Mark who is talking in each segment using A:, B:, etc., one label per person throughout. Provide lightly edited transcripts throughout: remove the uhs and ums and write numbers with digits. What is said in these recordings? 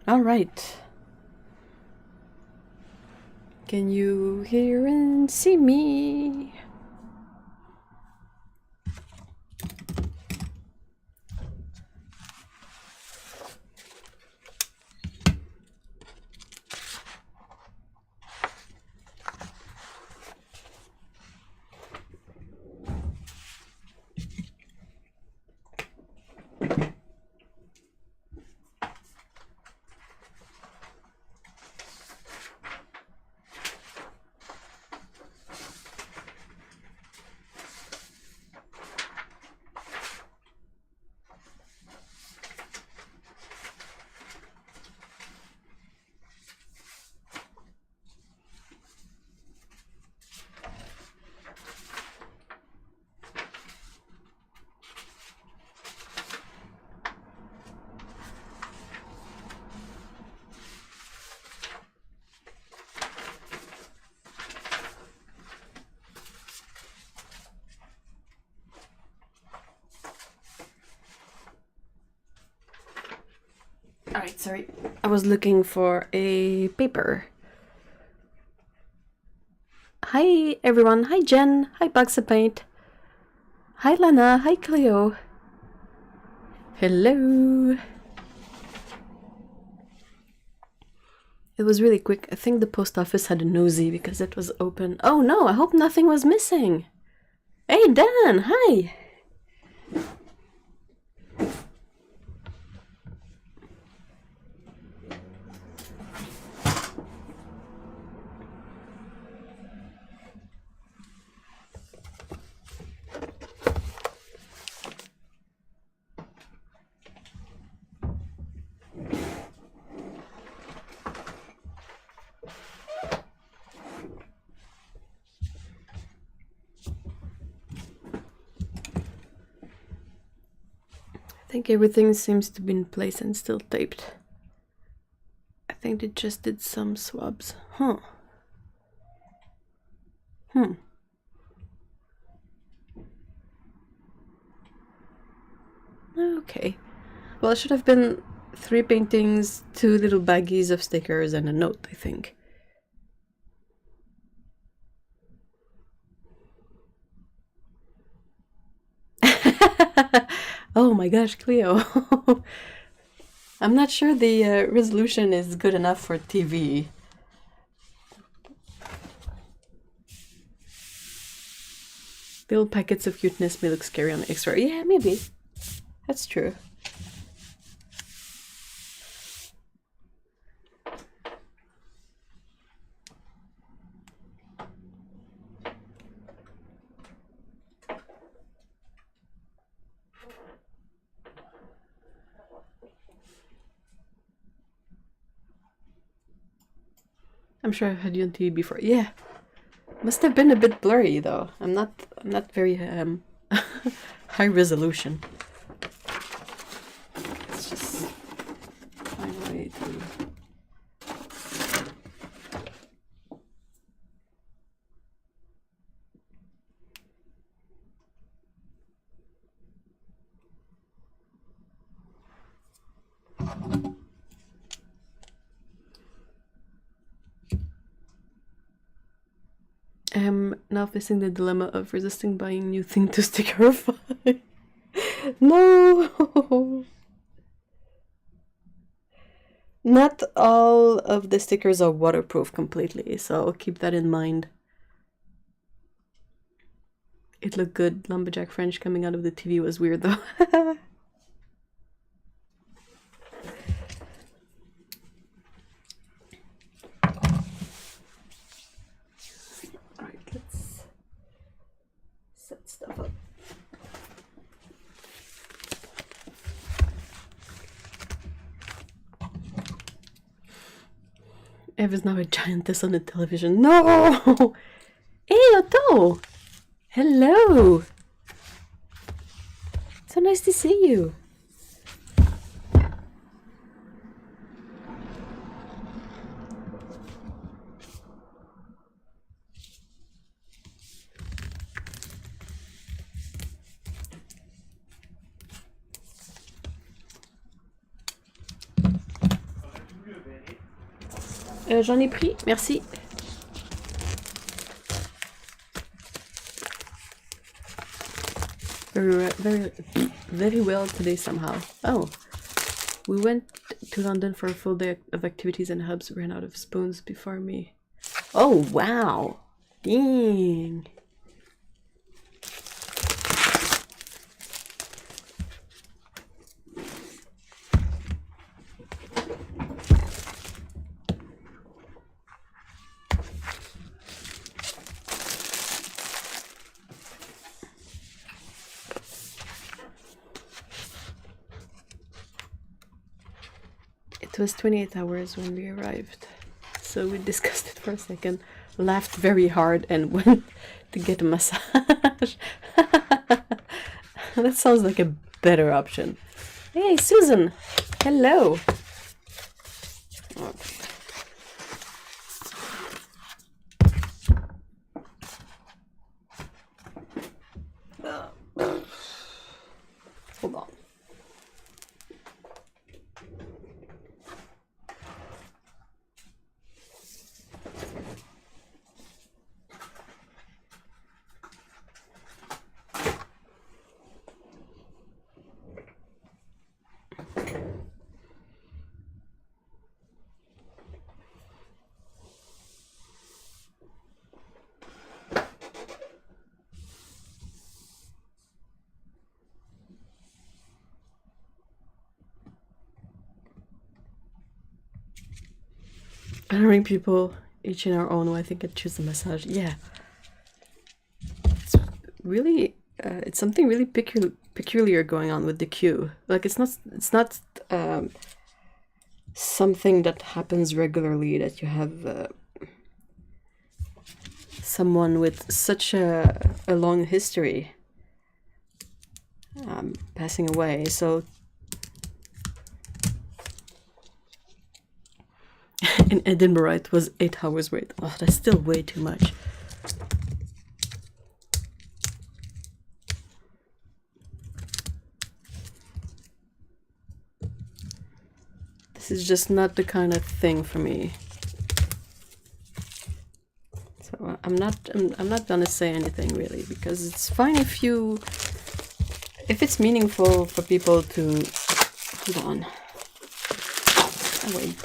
A: All right. Can you hear and see me? Sorry, I was looking for a paper. Hi everyone, hi Jen, hi Bugs of Paint. Hi Lana, hi Cleo. Hello. It was really quick. I think the post office had a nosy because it was open. Oh no, I hope nothing was missing. Hey Dan, hi. I think everything seems to be in place and still taped. I think they just did some swabs. Huh. Okay. Well, it should have been 3 paintings, 2 little baggies of stickers, and a note, I think. Oh my gosh, Cleo. I'm not sure the resolution is good enough for TV. Little packets of cuteness may look scary on the X-ray. Yeah, maybe. That's true. I'm sure I've had you on TV before. Yeah. Must have been a bit blurry though. I'm not very high resolution. Let's just find a way to now facing the dilemma of resisting buying new thing to stickerify. No! Not all of the stickers are waterproof completely, so keep that in mind. It looked good. Lumberjack French coming out of the TV was weird though. Alright, let's set stuff up. Ev is now a giantess on the television. No! Hey, Otto! Hello! So nice to see you. J'en ai pris, merci. Very well today somehow. Oh, we went to London for a full day of activities and hubs. Ran out of spoons before me. Oh wow! Dang. It was 28 hours when we arrived, so we discussed it for a second, laughed very hard, and went to get a massage. That sounds like a better option. Hey, Susan! Hello! Okay. Hold on. Honoring people, each in our own way. I think I choose the massage. Yeah. It's really, it's something really peculiar going on with the queue. Like it's not something that happens regularly, that you have someone with such a long history passing away. So in Edinburgh it was 8 hours wait. Oh, that's still way too much. This is just not the kind of thing for me. So I'm not gonna say anything really, because it's fine if it's meaningful for people to hold on. Oh, wait.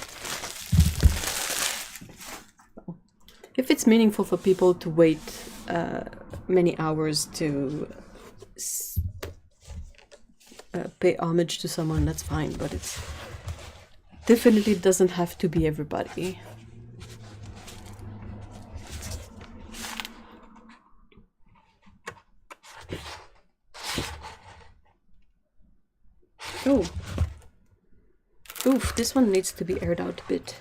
A: If it's meaningful for people to wait many hours to pay homage to someone, that's fine, but it's definitely doesn't have to be everybody. Oh. Oof, this one needs to be aired out a bit.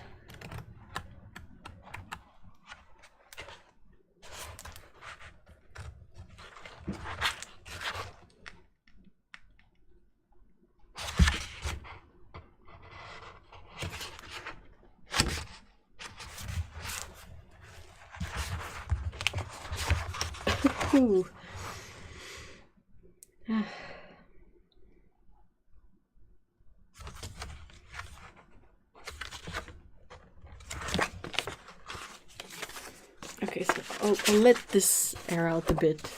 A: Ooh. Okay, so I'll let this air out a bit.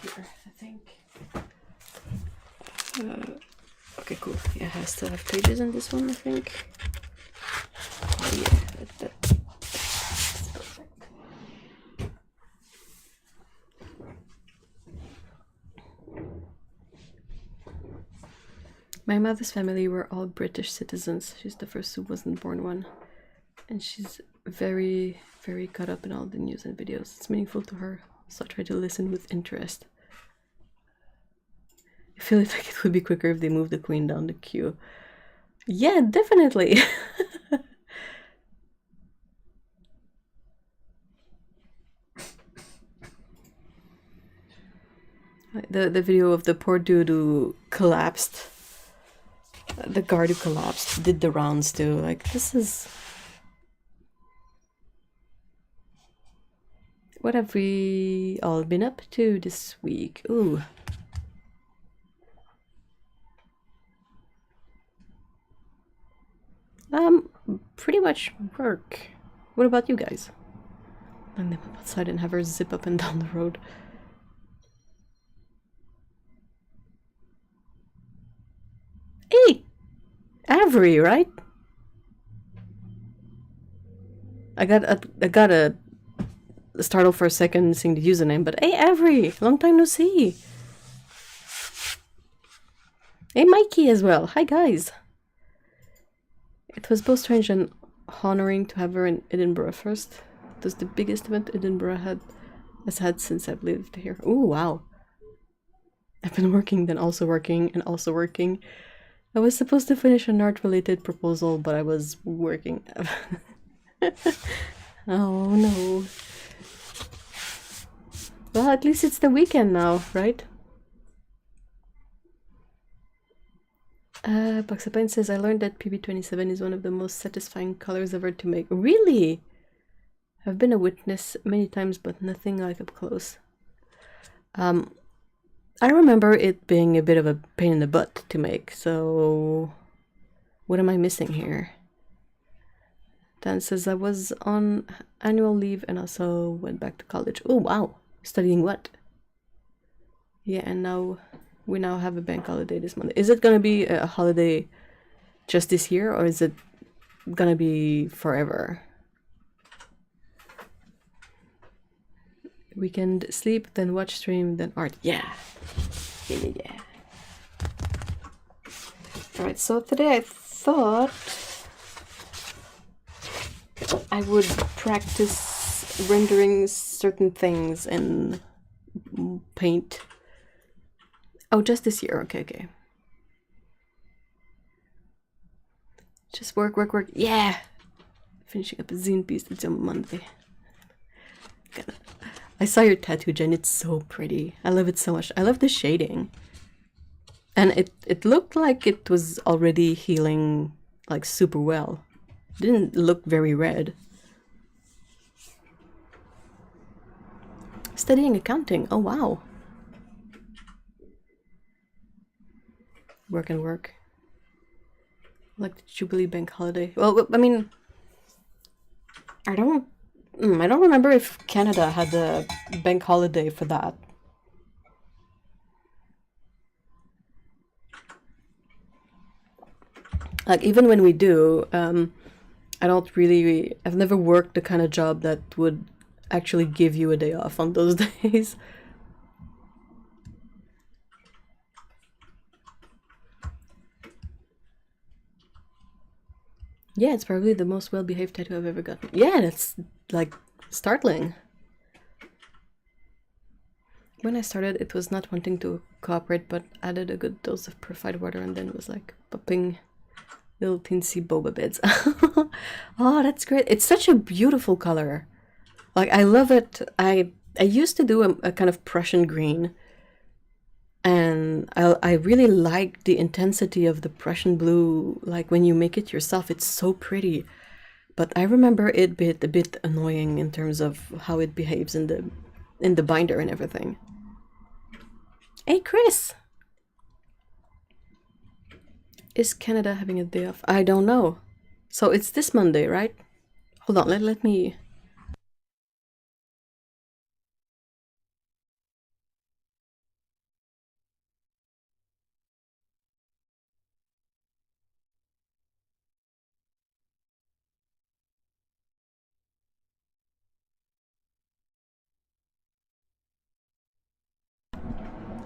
A: Here, I think. Okay, cool. Yeah, I still have pages in this one, I think. Oh, yeah, that's perfect. My mother's family were all British citizens. She's the first who wasn't born one. And she's very, very caught up in all the news and videos. It's meaningful to her, so I try to listen with interest. I feel like it would be quicker if they moved the queen down the queue. Yeah, definitely. The video of the poor dude who collapsed, the guard who collapsed, did the rounds too. Like, this is... What have we all been up to this week? Ooh. Pretty much work. What about you guys? And then outside and have her zip up and down the road. Hey! Avery, right? I got a startled for a second seeing the username, but hey Avery! Long time no see! Hey Mikey as well! Hi guys! It was both strange and honoring to have her in Edinburgh first. It was the biggest event Edinburgh has had since I've lived here. Oh wow! I've been working, then also working, and also working. I was supposed to finish an art-related proposal, but I was working. Oh no. Well, at least it's the weekend now, right? Buxapine says, I learned that PB27 is one of the most satisfying colors ever to make. Really? I've been a witness many times, but nothing like up close. I remember it being a bit of a pain in the butt to make, so what am I missing here? Dan says, I was on annual leave and also went back to college. Oh, wow. Studying what? Yeah, and now we now have a bank holiday this Monday. Is it going to be a holiday just this year, or is it going to be forever? Weekend sleep, then watch stream, then art. Yeah. Yeah. Alright, so today I thought I would practice rendering certain things in Paint. Oh, just this year. Okay. Just work. Yeah! Finishing up a zine piece that's on Monday. I saw your tattoo, Jen. It's so pretty. I love it so much. I love the shading. And it looked like it was already healing like super well. Didn't look very red. Studying accounting. Oh wow. Work. Like the Jubilee Bank holiday. Well, I mean, I don't remember if Canada had a bank holiday for that. Like even when we do, I've never worked the kind of job that would actually give you a day off on those days. Yeah, it's probably the most well-behaved tattoo I've ever gotten. Yeah, that's like startling. When I started, it was not wanting to cooperate, but added a good dose of purified water and then was like popping little teensy boba bits. Oh, that's great. It's such a beautiful color. Like, I love it. I used to do a kind of Prussian green, and I really like the intensity of the Prussian blue. Like, when you make it yourself, it's so pretty. But I remember it a bit annoying in terms of how it behaves in the binder and everything. Hey, Chris! Is Canada having a day off? I don't know. So it's this Monday, right? Hold on, let me...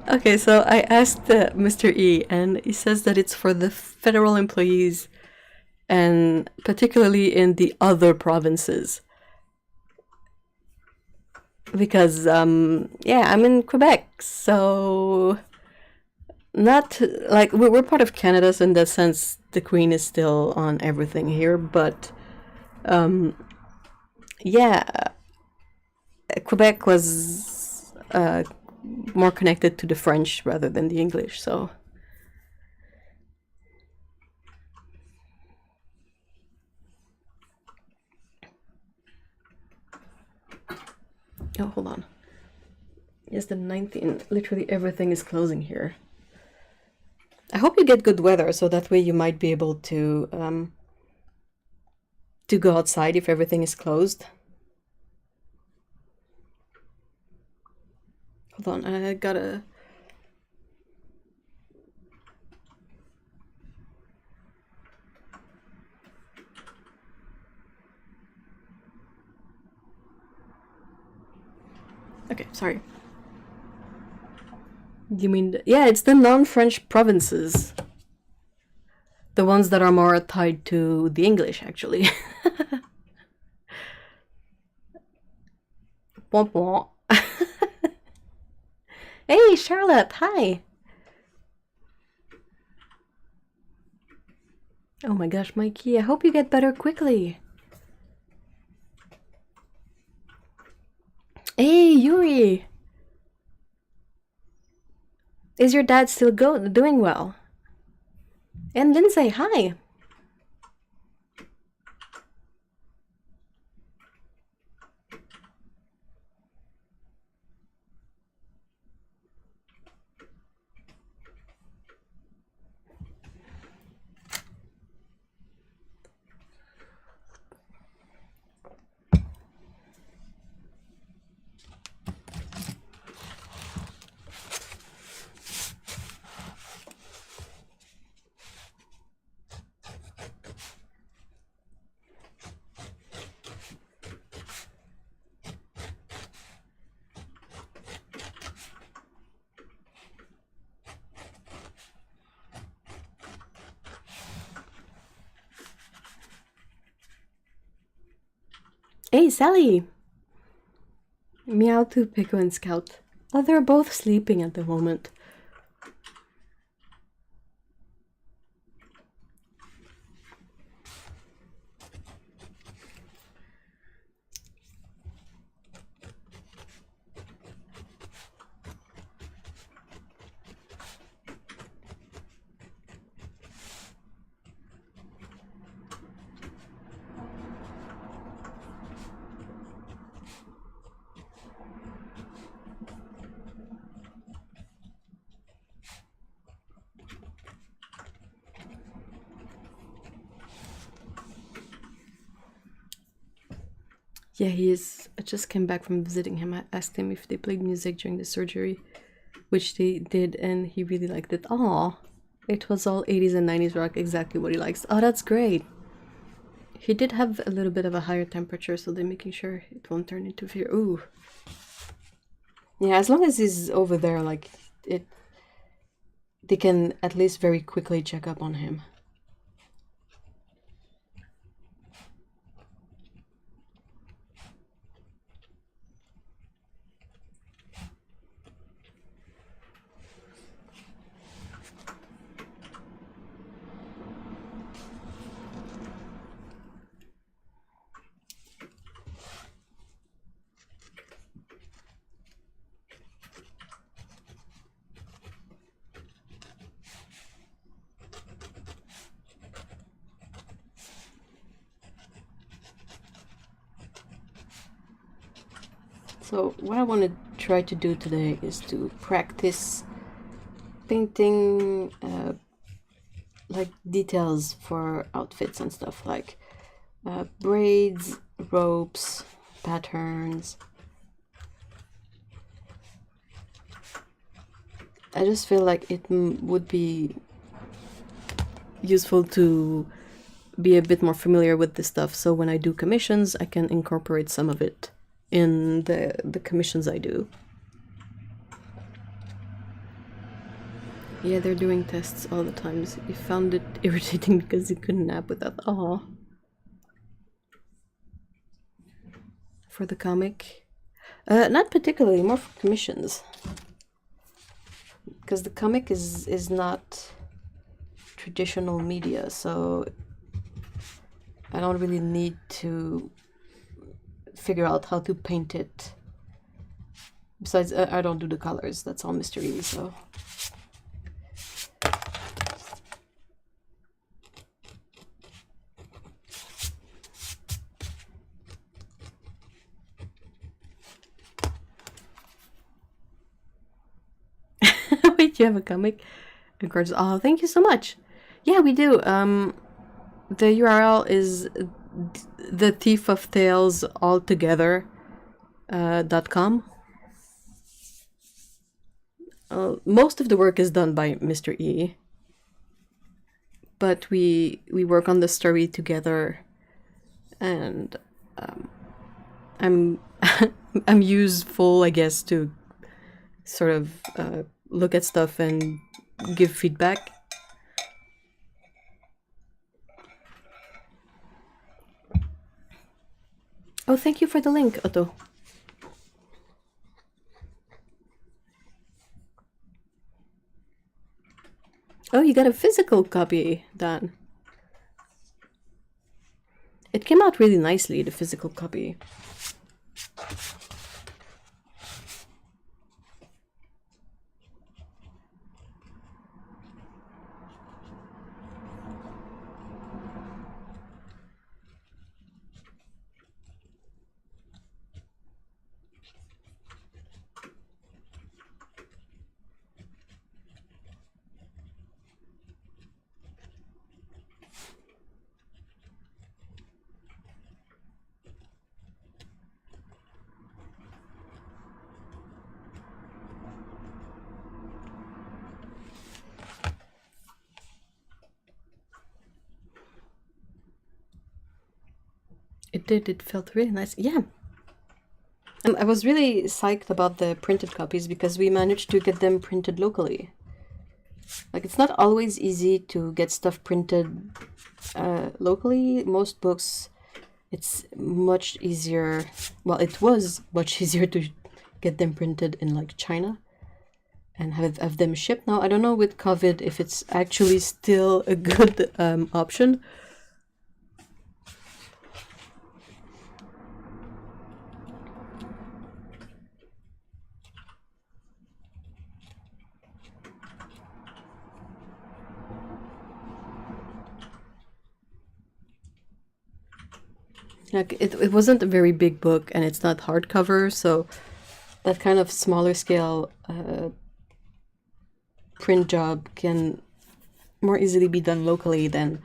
A: Okay, so I asked Mr. E, and he says that it's for the federal employees, and particularly in the other provinces. Because, yeah, I'm in Quebec, so... Not, like, we're part of Canada, so in that sense, the Queen is still on everything here, but... yeah, Quebec was... more connected to the French rather than the English, so... Oh, hold on. Yes, the 19th. Literally everything is closing here. I hope you get good weather, so that way you might be able to go outside if everything is closed. Hold on, I gotta... Okay, sorry. You mean... Yeah, it's the non-French provinces. The ones that are more tied to the English, actually. Womp womp. Hey, Charlotte, hi! Oh my gosh, Mikey, I hope you get better quickly. Hey, Yuri! Is your dad still doing well? And Lindsay, hi! Hey, Sally! Meow to Pico and Scout. Oh, they're both sleeping at the moment. Yeah, he is. I just came back from visiting him. I asked him if they played music during the surgery, which they did, and he really liked it. Aw, it was all 80s and 90s rock, exactly what he likes. Oh, that's great. He did have a little bit of a higher temperature, so they're making sure it won't turn into fever. Ooh. Yeah, as long as he's over there, like, they can at least very quickly check up on him. So what I want to try to do today is to practice painting like details for outfits and stuff, like braids, ropes, patterns. I just feel like it would be useful to be a bit more familiar with this stuff, so when I do commissions I can incorporate some of it in the commissions I do. Yeah, they're doing tests all the time. He found it irritating because he couldn't nap without. Aw. For the comic? Not particularly, more for commissions. Because the comic is not traditional media, so I don't really need to figure out how to paint it. Besides, I don't do the colors, that's all mystery, so... Wait, you have a comic? Oh, thank you so much. Yeah, we do. The URL is the Thief of Tales altogether .com. Most of the work is done by Mr. E, but we work on the story together, and I'm I'm useful, I guess, to sort of look at stuff and give feedback. Oh, thank you for the link, Otto. Oh, you got a physical copy, Dan. It came out really nicely, the physical copy. It did, it felt really nice. Yeah. I was really psyched about the printed copies because we managed to get them printed locally. Like, it's not always easy to get stuff printed locally. Most books it's much easier. Well, it was much easier to get them printed in like China and have them shipped. Now I don't know with COVID if it's actually still a good option. Like it wasn't a very big book, and it's not hardcover, so that kind of smaller scale print job can more easily be done locally than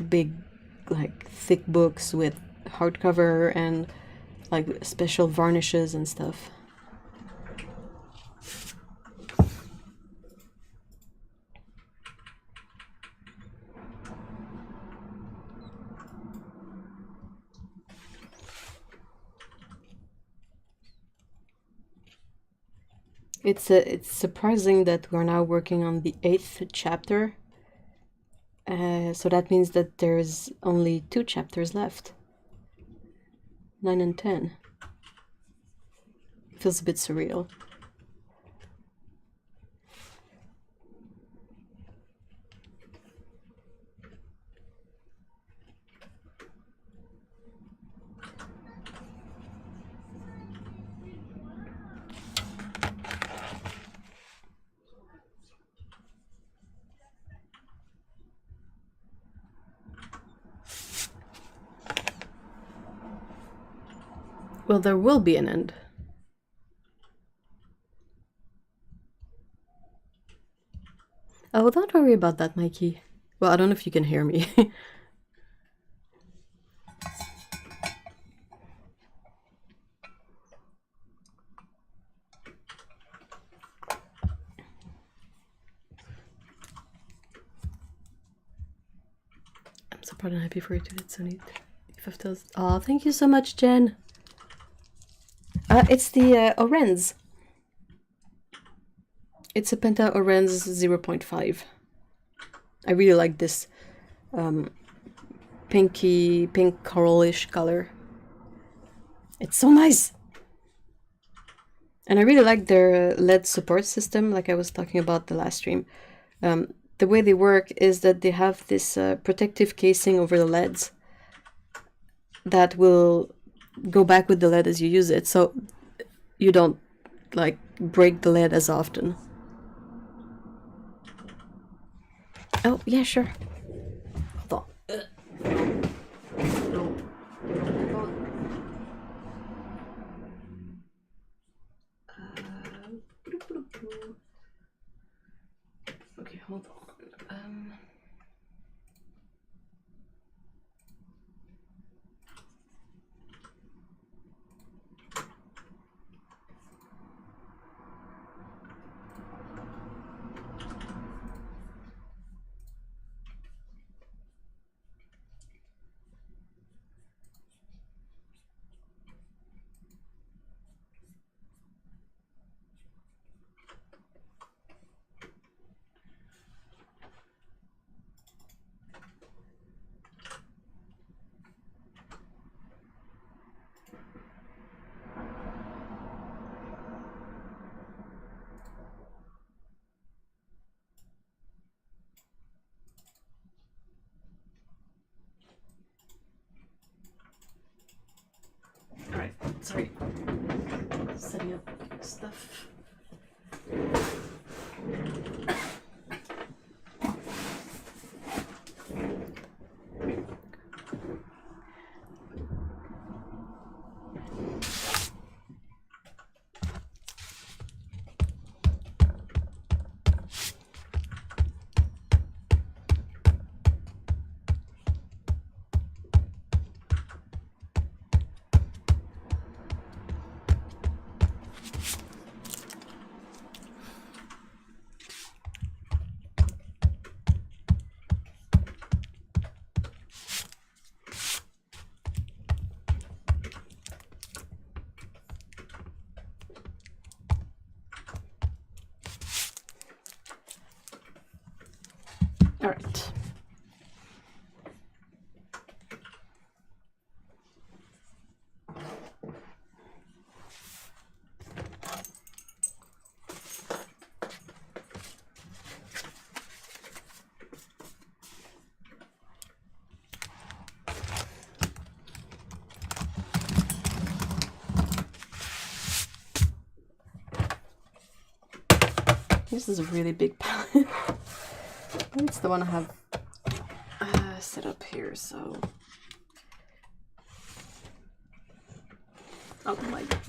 A: big, like thick books with hardcover and like special varnishes and stuff. It's surprising that we're now working on the 8th chapter. So that means that there's only 2 chapters left. 9 and 10. Feels a bit surreal. Well, there will be an end. Oh, don't worry about that, Mikey. Well, I don't know if you can hear me. I'm so proud and happy for you too. That's so neat. Oh, thank you so much, Jen. It's the Orenz. It's a Penta Orenz 0.5. I really like this pinky, pink coralish color. It's so nice. And I really like their LED support system, like I was talking about the last stream. The way they work is that they have this protective casing over the LEDs that will go back with the LED as you use it, so you don't like break the LED as often. Oh, yeah, sure. Hold on. Okay, hold on. Alright, sorry. Setting up stuff. All right. This is a really big palette. It's the one I have set up here, so... Oh my God.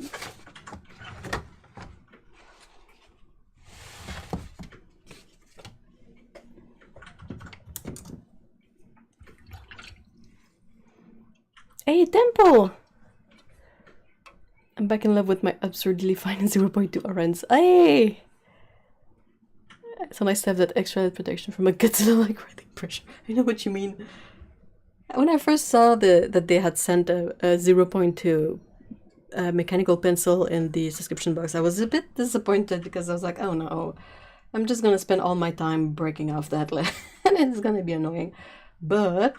A: Hey, Temple! I'm back in love with my absurdly fine 0.2 orange. Hey! So nice to have that extra protection from a Godzilla-like writing pressure. I know what you mean. When I first saw that they had sent a 0.2 mechanical pencil in the subscription box, I was a bit disappointed because I was like, oh no, I'm just gonna spend all my time breaking off that and it's gonna be annoying. But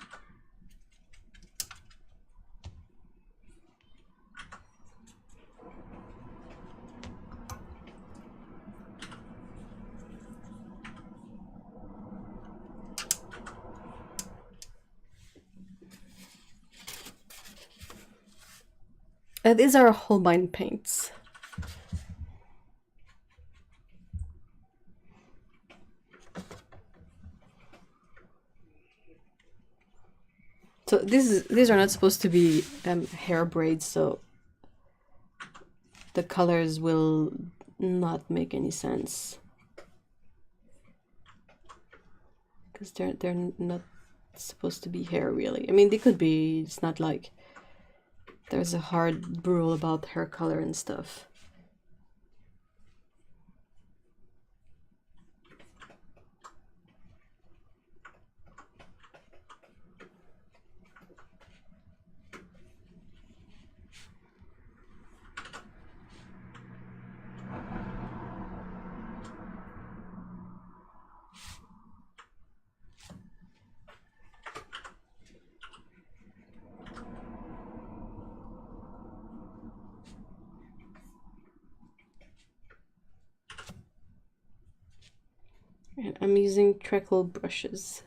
A: these are Holbein paints. So these are not supposed to be hair braids, so the colors will not make any sense because they're not supposed to be hair really. I mean, they could be. It's not like there's a hard rule about hair color and stuff. And I'm using treacle brushes.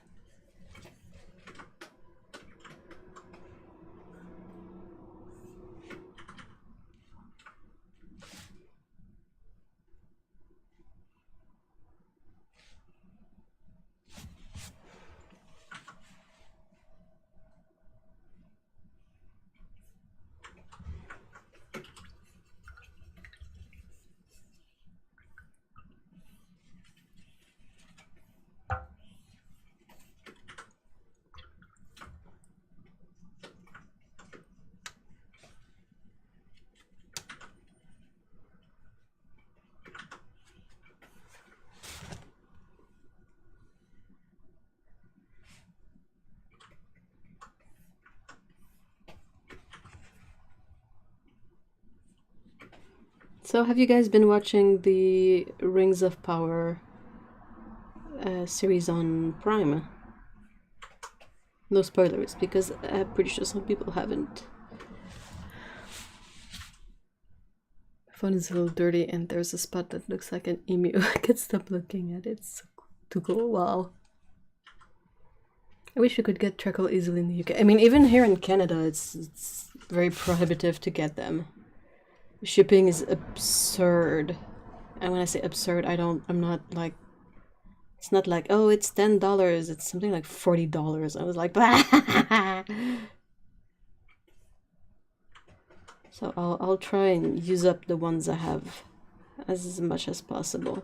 A: So have you guys been watching the Rings of Power series on Prime? No spoilers, because I'm pretty sure some people haven't. My phone is a little dirty and there's a spot that looks like an emu. I can't stop looking at it. It's too cool. Wow. I wish we could get treacle easily in the UK. I mean, even here in Canada, it's very prohibitive to get them. Shipping is absurd. And when I say absurd, I'm not like, it's not like, oh, it's $10. It's something like $40. I was like, bah! So I'll try and use up the ones I have as much as possible.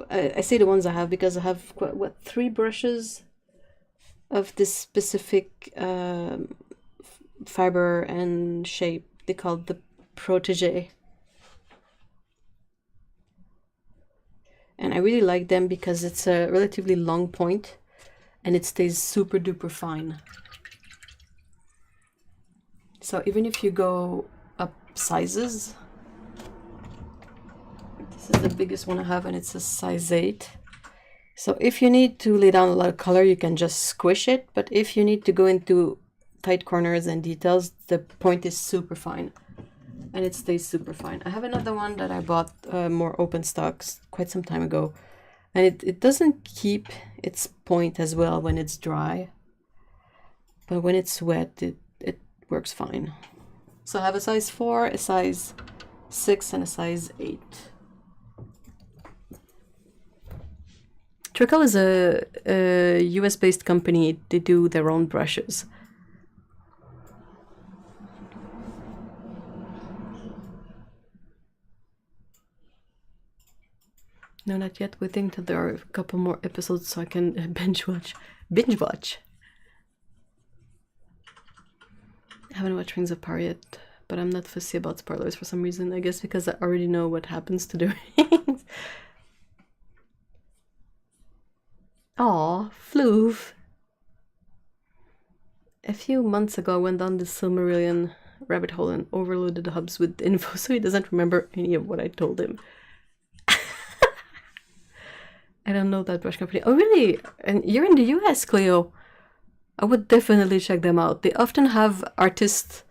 A: I say the ones I have because I have, what, 3 brushes of this specific fiber and shape. They call it the Protégé. And I really like them because it's a relatively long point and it stays super duper fine. So even if you go up sizes, this is the biggest one I have and it's a size 8. So if you need to lay down a lot of color, you can just squish it. But if you need to go into tight corners and details, the point is super fine. And it stays super fine. I have another one that I bought more open stocks quite some time ago. And it doesn't keep its point as well when it's dry. But when it's wet, it works fine. So I have a size 4, a size 6, and a size 8. Trickle is a US-based company. They do their own brushes. No, not yet. We think that there are a couple more episodes so I can binge watch. Binge watch. I haven't watched Rings of Power yet, but I'm not fussy about spoilers for some reason. I guess because I already know what happens to the rings. Aw, Floof. A few months ago, I went down the Silmarillion rabbit hole and overloaded the hubs with info, so he doesn't remember any of what I told him. I don't know that brush company. Oh, really? And you're in the US, Cleo. I would definitely check them out. They often have artist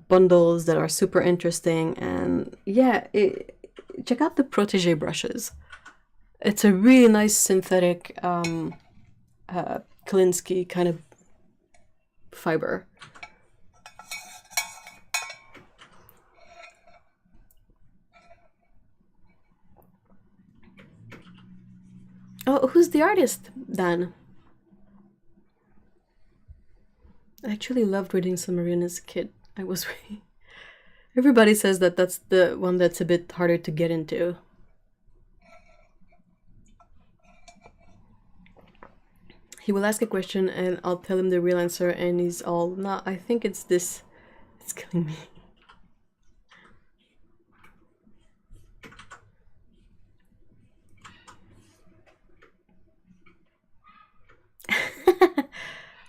A: bundles that are super interesting. And yeah, check out the Protégé brushes. It's a really nice synthetic Klinsky kind of fiber. Oh, who's the artist, Dan? I actually loved reading Silmarillion as a kid. I was reading. Everybody says that that's the one that's a bit harder to get into. He will ask a question and I'll tell him the real answer and he's all, nah, I think it's this. It's killing me.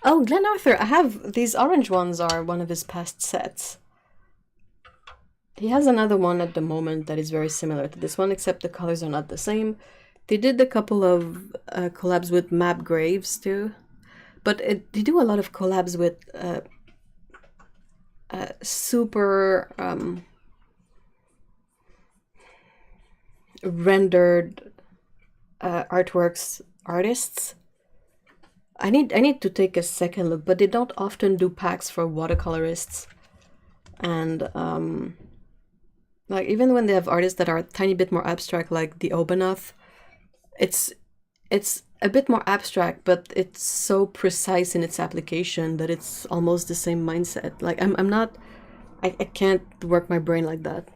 A: Oh, Glenn Arthur, I have these orange ones are one of his past sets. He has another one at the moment that is very similar to this one, except the colors are not the same. They did a couple of collabs with Map Graves too, but they do a lot of collabs with super rendered artworks artists. I need to take a second look, but they don't often do packs for watercolorists. And like even when they have artists that are a tiny bit more abstract, like the Obanoth, it's a bit more abstract, but it's so precise in its application that it's almost the same mindset. Like I'm not, I can't work my brain like that.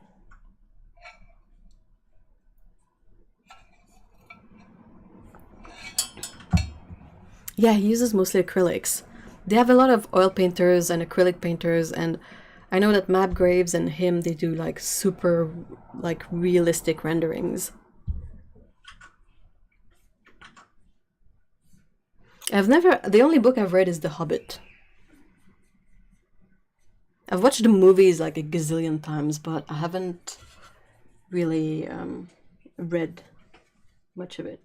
A: Yeah, he uses mostly acrylics. They have a lot of oil painters and acrylic painters, and I know that Map Graves and him, they do like super like realistic renderings. The only book I've read is The Hobbit. I've watched the movies like a gazillion times, but I haven't really read much of it.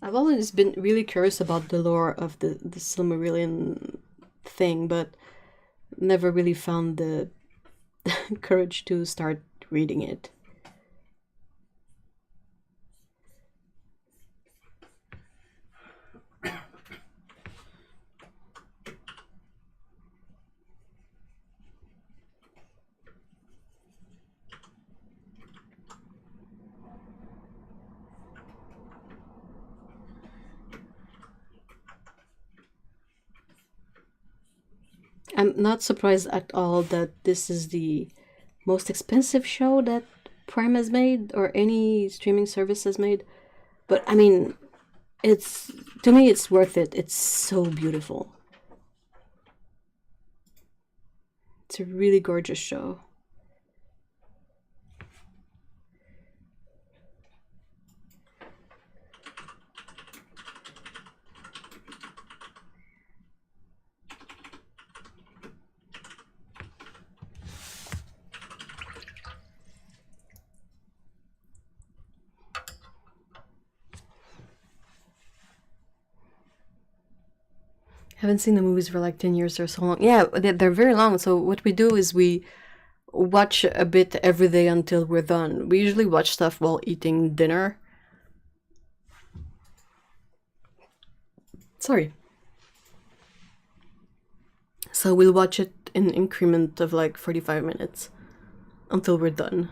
A: I've always been really curious about the lore of the Silmarillion thing, but never really found the courage to start reading it. I'm not surprised at all that this is the most expensive show that Prime has made or any streaming service has made. But I mean, to me it's worth it. It's so beautiful. It's a really gorgeous show. Haven't seen the movies for like 10 years or so long. Yeah, they're very long. So what we do is we watch a bit every day until we're done. We usually watch stuff while eating dinner. Sorry. So we'll watch it in increment of like 45 minutes. until we're done.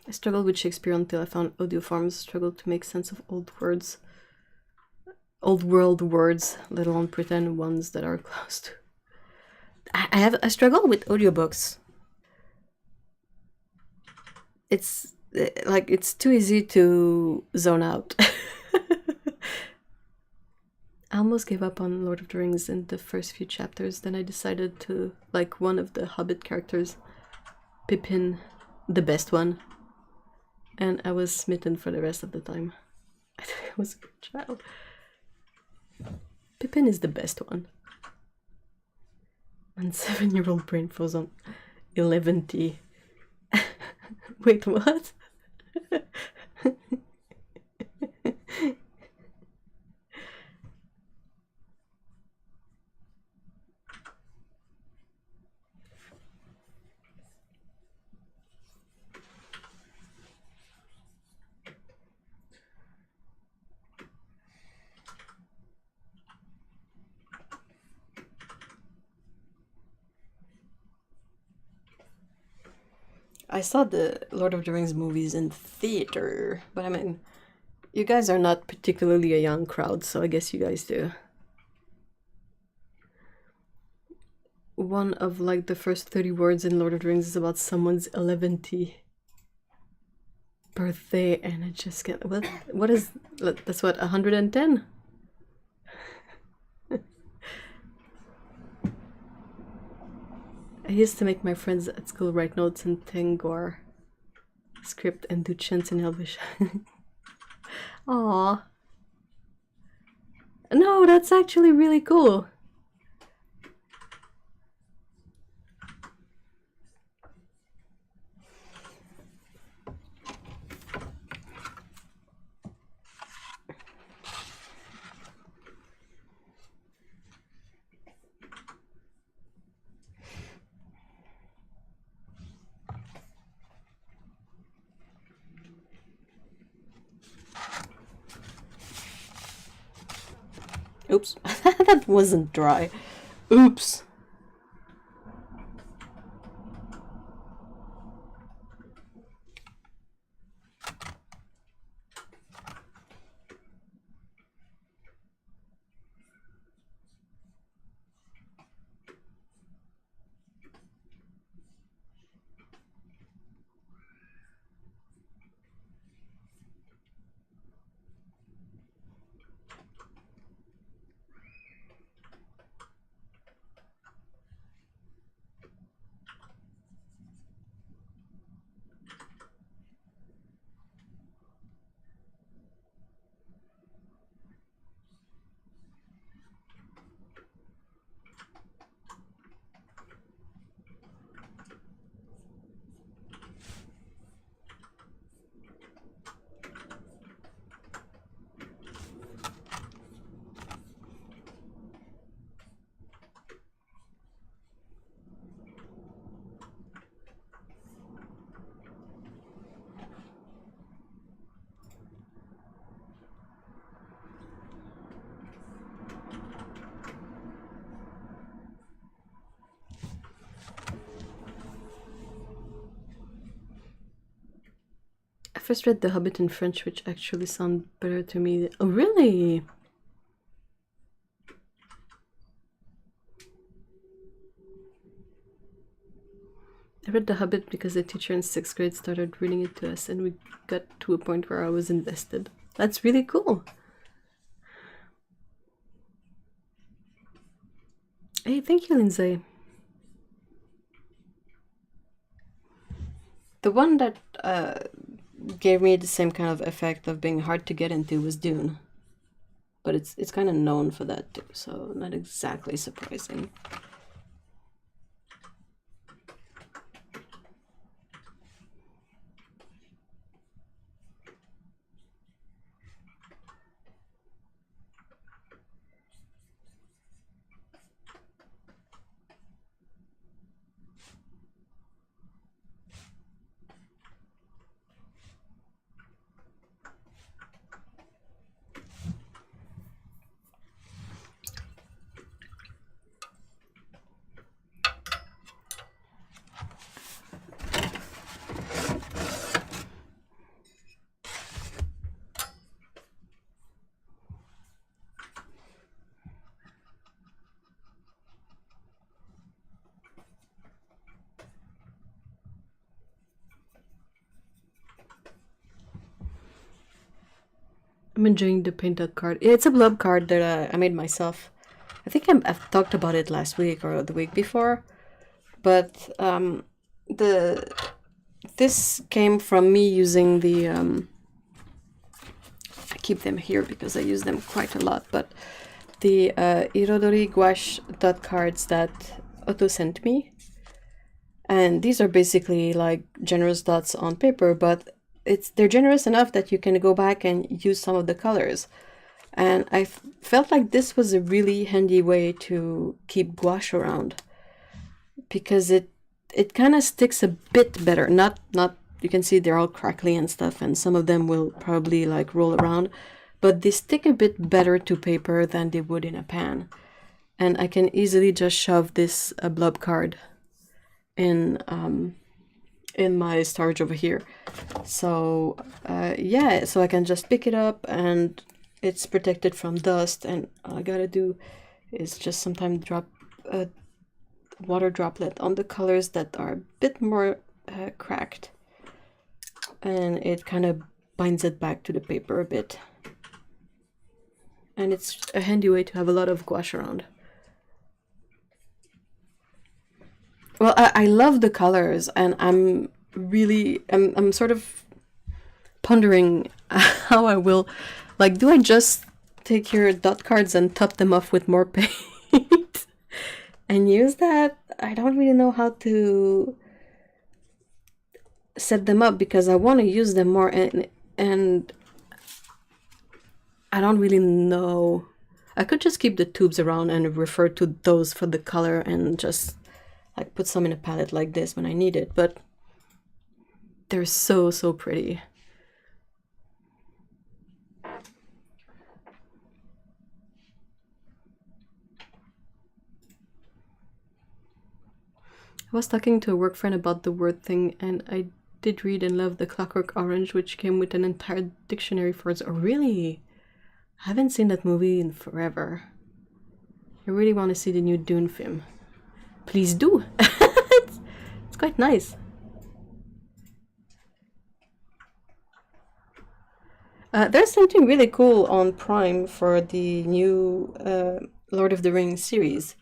A: I struggled with Shakespeare until I found audio forms, struggled to make sense of old words. Old world words, let alone pretend ones that are close to. I struggle with audiobooks. It's like it's too easy to zone out. I almost gave up on Lord of the Rings in the first few chapters, then I decided to like one of the Hobbit characters, Pippin, the best one, and I was smitten for the rest of the time. I was a child. Pippin is the best one. And 7-year-old brain froze on 11T. Wait, what? I saw the Lord of the Rings movies in theater, but I mean, you guys are not particularly a young crowd, so I guess you guys do. One of like the first 30 words in Lord of the Rings is about someone's 11th birthday, and it just get what is that's what 110? I used to make my friends at school write notes in Tengor script and do chants in Elvish. Aww. No, that's actually really cool. Oops, that wasn't dry. Oops. I first read The Hobbit in French, which actually sounded better to me. Oh, really? I read The Hobbit because the teacher in 6th grade started reading it to us, and we got to a point where I was invested. That's really cool. Hey, thank you, Lindsay. The one that gave me the same kind of effect of being hard to get into was Dune. But it's kind of known for that too, so not exactly surprising. I'm enjoying the painted card. Yeah, it's a blob card that I made myself. I think I've talked about it last week or the week before, but this came from me using the I keep them here because I use them quite a lot, but the Irodori gouache dot cards that Otto sent me. And these are basically like generous dots on paper, but they're generous enough that you can go back and use some of the colors. And I felt like this was a really handy way to keep gouache around, because it kind of sticks a bit better. Not you can see they're all crackly and stuff, and some of them will probably like roll around, but they stick a bit better to paper than they would in a pan. And I can easily just shove this blob card in my storage over here. So yeah, so I can just pick it up and it's protected from dust, and all I gotta do is just sometimes drop a water droplet on the colors that are a bit more cracked, and it kind of binds it back to the paper a bit. And it's a handy way to have a lot of gouache around. Well, I love the colors, and I'm sort of pondering how I will, like, do I just take your dot cards and top them off with more paint and use that? I don't really know how to set them up because I want to use them more, and I don't really know. I could just keep the tubes around and refer to those for the color and just like put some in a palette like this when I need it, but they're so pretty. I was talking to a work friend about the word thing, and I did read and love The Clockwork Orange, which came with an entire dictionary for words. Oh, really? I haven't seen that movie in forever. I really want to see the new Dune film. Please do. It's quite nice. There's something really cool on Prime for the new Lord of the Rings series,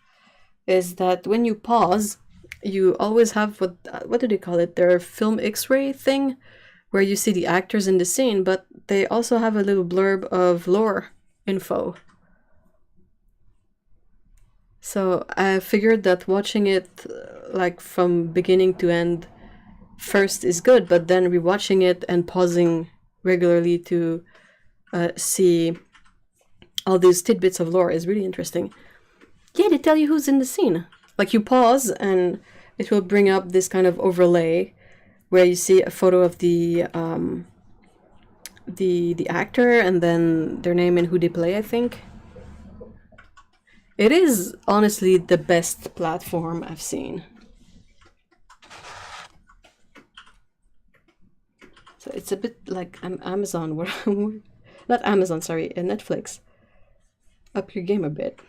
A: is that when you pause, you always have what do they call it? Their film X-ray thing, where you see the actors in the scene, but they also have a little blurb of lore info. So I figured that watching it like from beginning to end first is good, but then rewatching it and pausing regularly to see all these tidbits of lore is really interesting. Yeah, they tell you who's in the scene. Like, you pause and it will bring up this kind of overlay where you see a photo of the actor and then their name and who they play, I think. It is honestly the best platform I've seen. So it's a bit like Amazon, not Amazon, sorry, Netflix. Up your game a bit.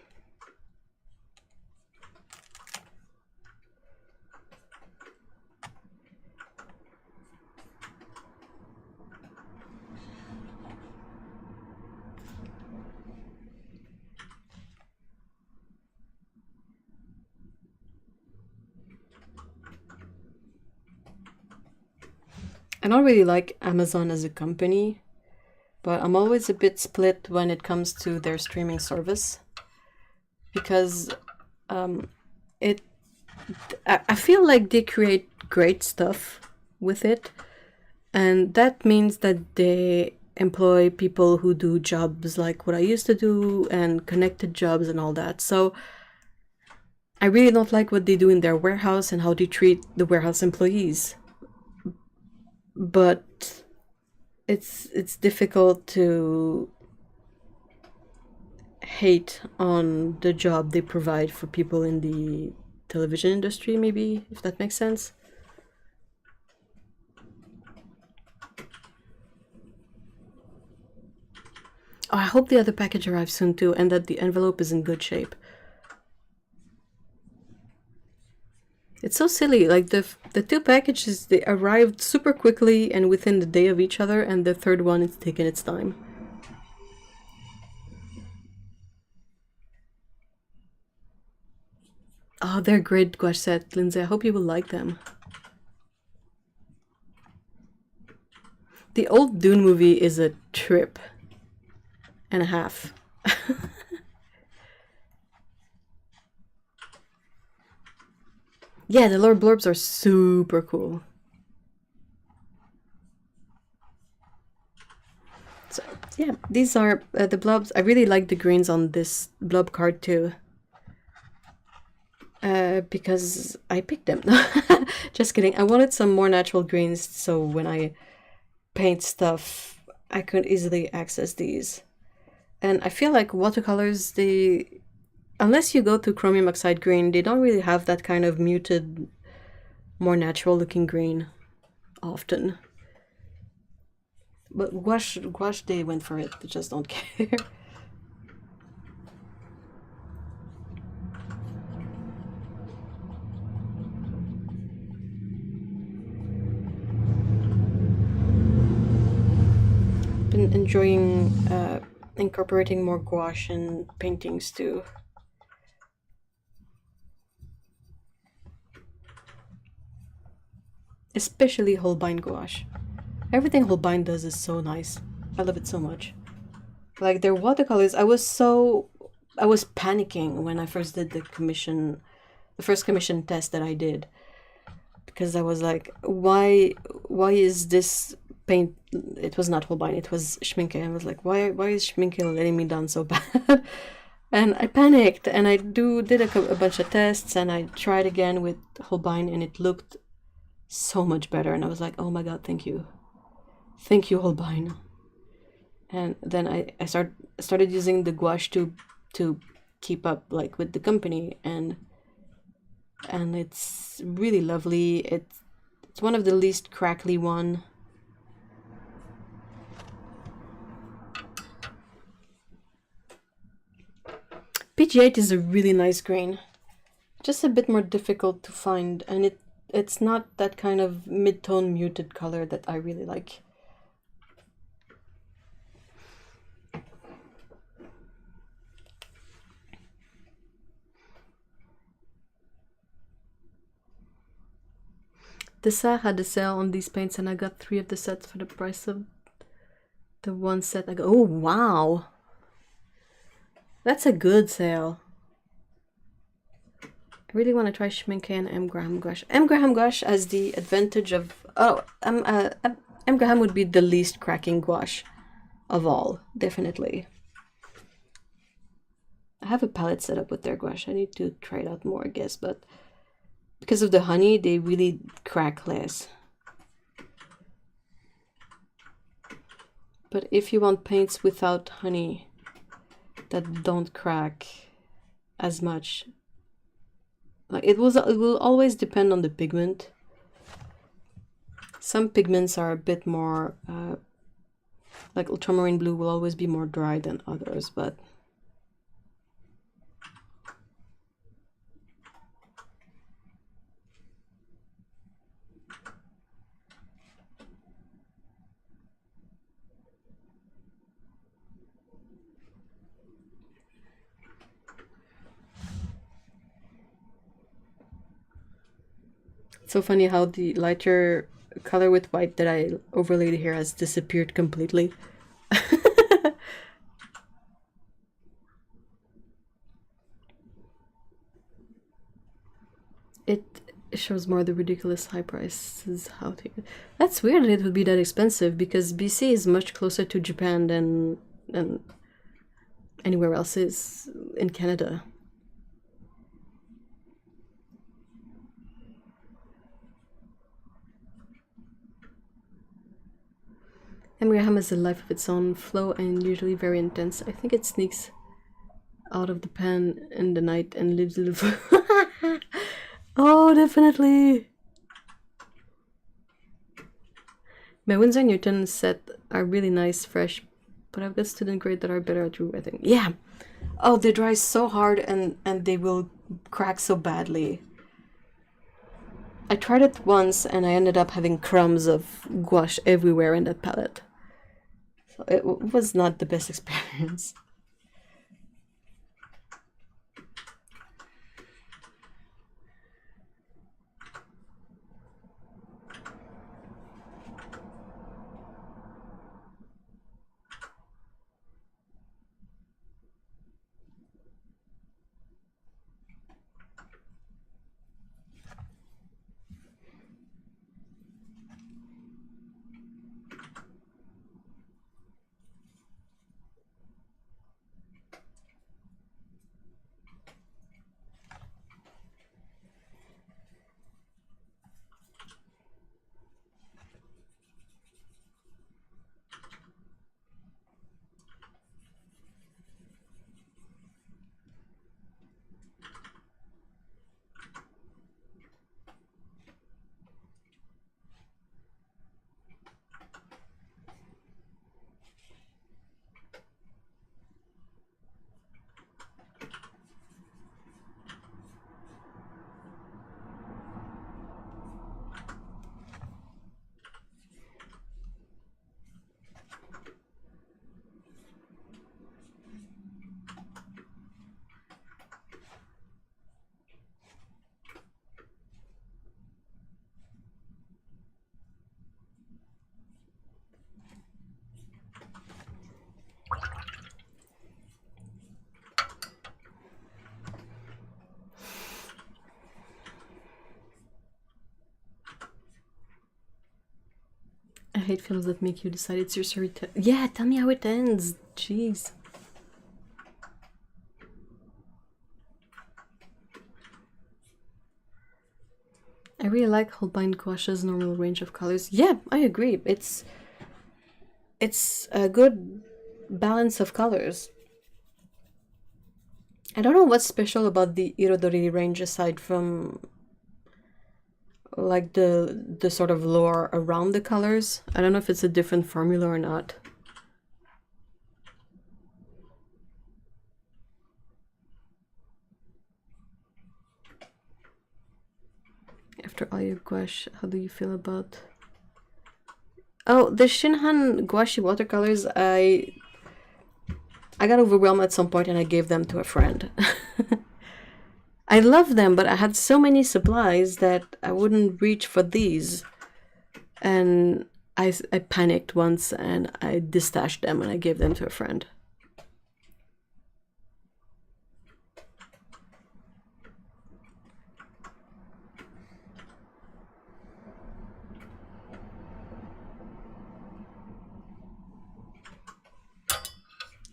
A: I don't really like Amazon as a company, but I'm always a bit split when it comes to their streaming service, because I feel like they create great stuff with it, and that means that they employ people who do jobs like what I used to do and connected jobs and all that. So I really don't like what they do in their warehouse and how they treat the warehouse employees. But it's difficult to hate on the job they provide for people in the television industry, maybe, if that makes sense. Oh, I hope the other package arrives soon too, and that the envelope is in good shape. It's so silly, like the two packages, they arrived super quickly and within the day of each other, and the third one is taking its time. Oh, they're great gouache set, Lindsay. I hope you will like them. The old Dune movie is a trip and a half. Yeah, the lore blurbs are super cool. So, yeah, these are the blobs. I really like the greens on this blob card too. Because I picked them. Just kidding. I wanted some more natural greens so when I paint stuff, I could easily access these. And I feel like watercolors, unless you go to chromium oxide green, they don't really have that kind of muted, more natural looking green often. But gouache, they went for it. They just don't care. Been enjoying incorporating more gouache in paintings too. Especially Holbein gouache. Everything Holbein does is so nice. I love it so much. Like their watercolors, I was panicking when I first did the first commission test that I did. Because I was like, why is this paint, it was not Holbein, it was Schminke. I was like, why is Schminke letting me down so bad? And I panicked, and I did a bunch of tests, and I tried again with Holbein, and it looked so much better. And I was like, oh my god, thank you, Holbein. And then I started using the gouache to keep up like with the company, and it's really lovely. It's one of the least crackly one. PG8 is a really nice green, just a bit more difficult to find, and it's not that kind of mid-tone muted color that I really like. Dessa had a sale on these paints, and I got 3 of the sets for the price of the one set. I go, oh wow, that's a good sale. I really want to try Schminke and M. Graham gouache. M. Graham gouache has the advantage of M. Graham would be the least cracking gouache of all, definitely. I have a palette set up with their gouache. I need to try it out more, I guess, but because of the honey, they really crack less. But if you want paints without honey that don't crack as much, like it will always depend on the pigment. Some pigments are a bit more like ultramarine blue will always be more dry than others, but so funny how the lighter color with white that I overlaid here has disappeared completely. It shows more the ridiculous high prices. That's weird that it would be that expensive, because BC is much closer to Japan than anywhere else is in Canada. M. Graham has a life of its own, flow and usually very intense. I think it sneaks out of the pan in the night and lives a little. Oh, definitely. My Winsor & Newton set are really nice, fresh, but I've got student grade that are better at rewetting. Yeah. Oh, they dry so hard and they will crack so badly. I tried it once and I ended up having crumbs of gouache everywhere in that palette. So it was not the best experience. hate films that make you decide it's your story. Yeah, tell me how it ends. Jeez. I really like Holbein gouache's normal range of colors. Yeah, I agree. It's a good balance of colors. I don't know what's special about the Irodori range aside from like the sort of lore around the colors. I don't know if it's a different formula or not. After all your gouache, how do you feel about... Oh, the Shinhan gouache watercolors, I got overwhelmed at some point and I gave them to a friend. I love them, but I had so many supplies that I wouldn't reach for these. And I panicked once and I distashed them and I gave them to a friend.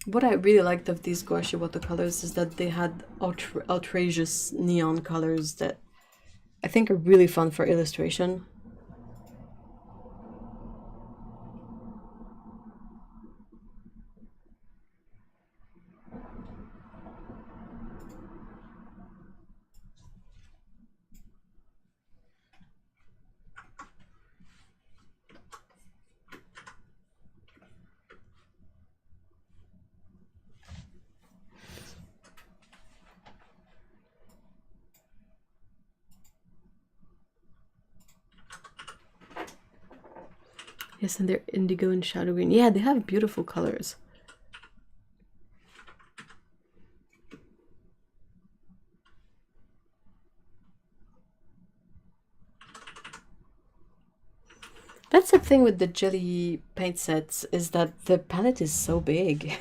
A: What I really liked of these gouache watercolors is that they had outrageous neon colors that I think are really fun for illustration. Yes, and they're indigo and shadow green. Yeah, they have beautiful colors. That's the thing with the jelly paint sets, is that the palette is so big.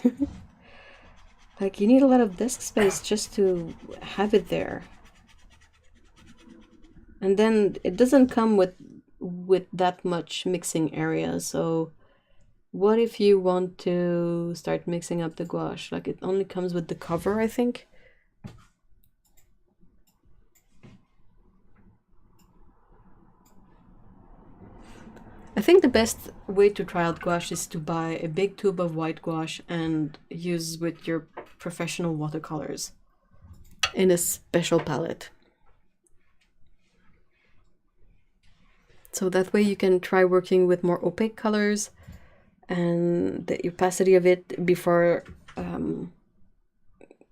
A: Like, you need a lot of disk space just to have it there. And then it doesn't come with that much mixing area, so what if you want to start mixing up the gouache? Like, it only comes with the cover, I think. I think the best way to try out gouache is to buy a big tube of white gouache and use with your professional watercolors in a special palette. So that way you can try working with more opaque colors and the opacity of it before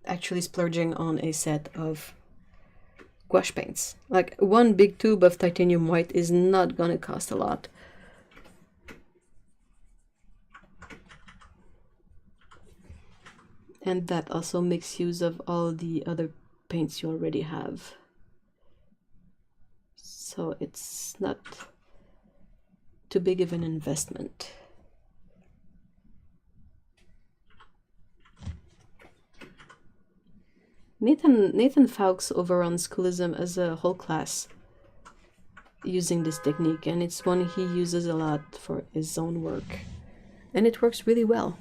A: actually splurging on a set of gouache paints. Like, one big tube of titanium white is not gonna cost a lot. And that also makes use of all the other paints you already have. So it's not too big of an investment. Nathan Fowkes overruns schoolism as a whole class using this technique, and it's one he uses a lot for his own work. And it works really well.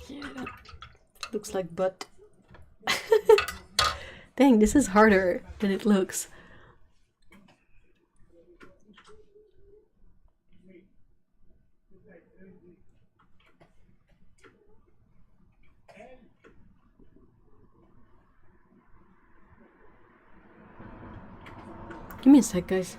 A: Yeah, looks like butt. Dang, this is harder than it looks. Give me a sec, guys.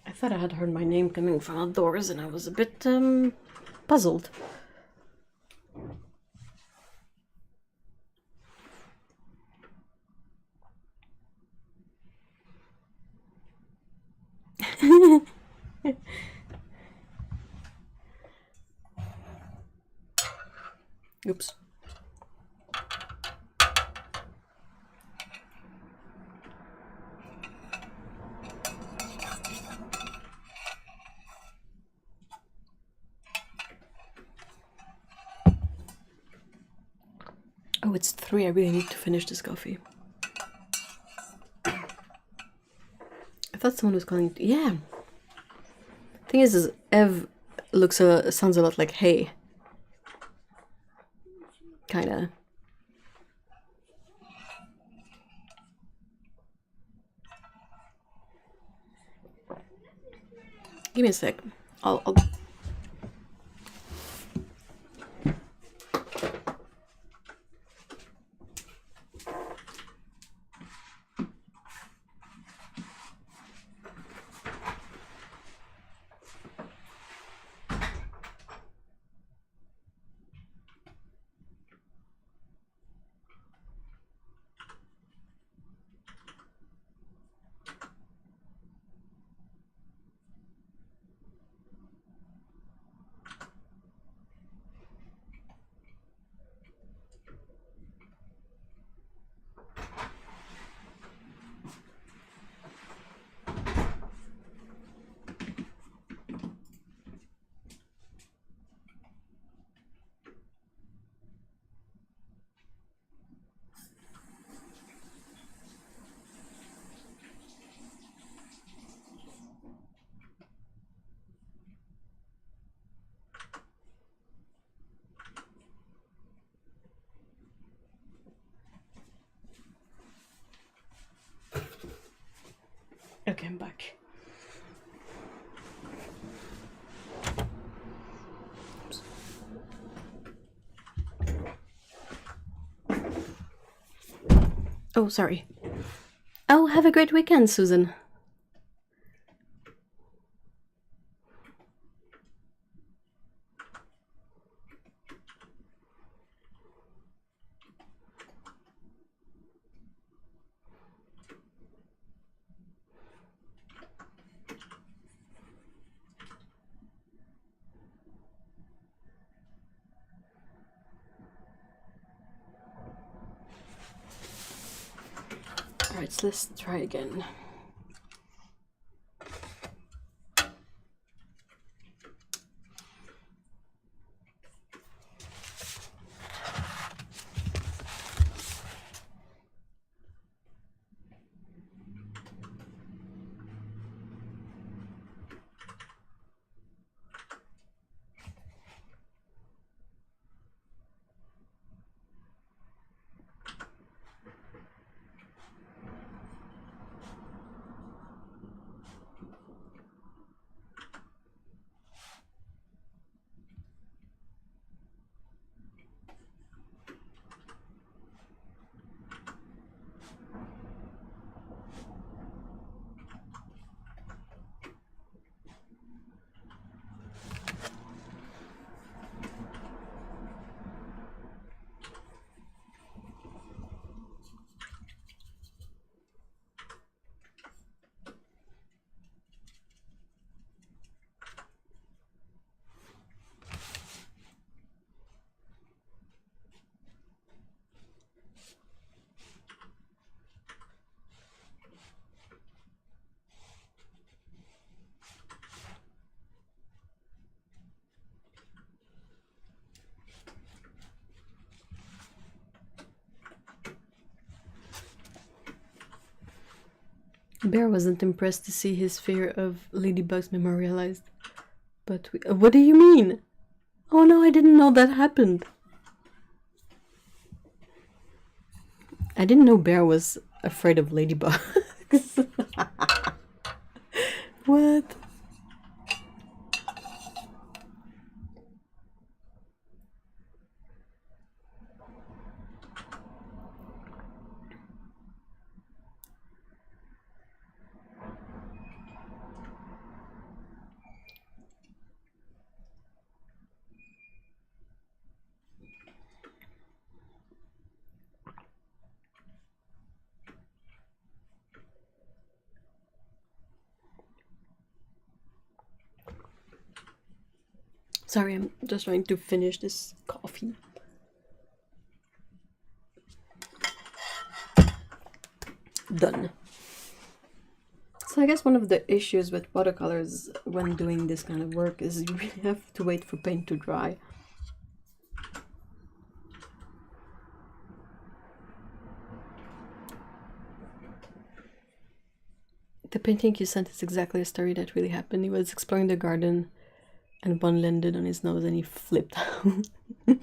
A: I thought I had heard my name coming from outdoors and I was a bit puzzled. Oops. Oh, it's 3. I really need to finish this coffee. I thought someone was calling. Yeah. Thing is Ev looks sounds a lot like hey. Kinda. Give me a sec. I'll... Okay, I'm back. Oops. Oh, sorry. Oh, have a great weekend, Susan. Alright, so let's try again. Bear wasn't impressed to see his fear of ladybugs memorialized. But what do you mean? Oh no, I didn't know that happened. I didn't know Bear was afraid of ladybugs. What? Sorry, I'm just trying to finish this coffee. Done. So I guess one of the issues with watercolors when doing this kind of work is you really have to wait for paint to dry. The painting you sent is exactly a story that really happened. He was exploring the garden and one landed on his nose and he flipped out. I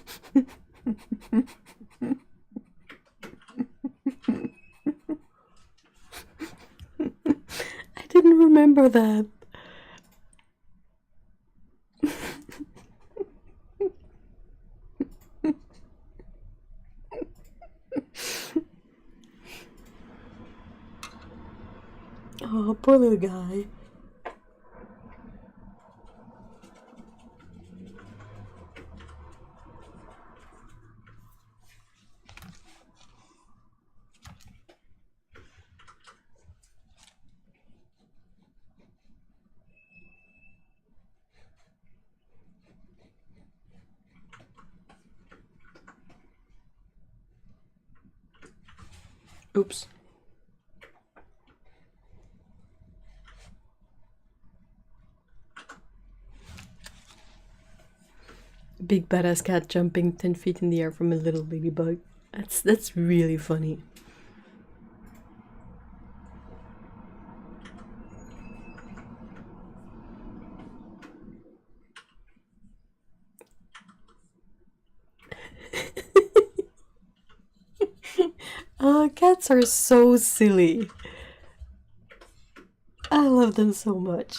A: didn't remember that. Oh, poor little guy. Oops. Big badass cat jumping 10 feet in the air from a little ladybug. That's really funny. Cats are so silly. I love them so much.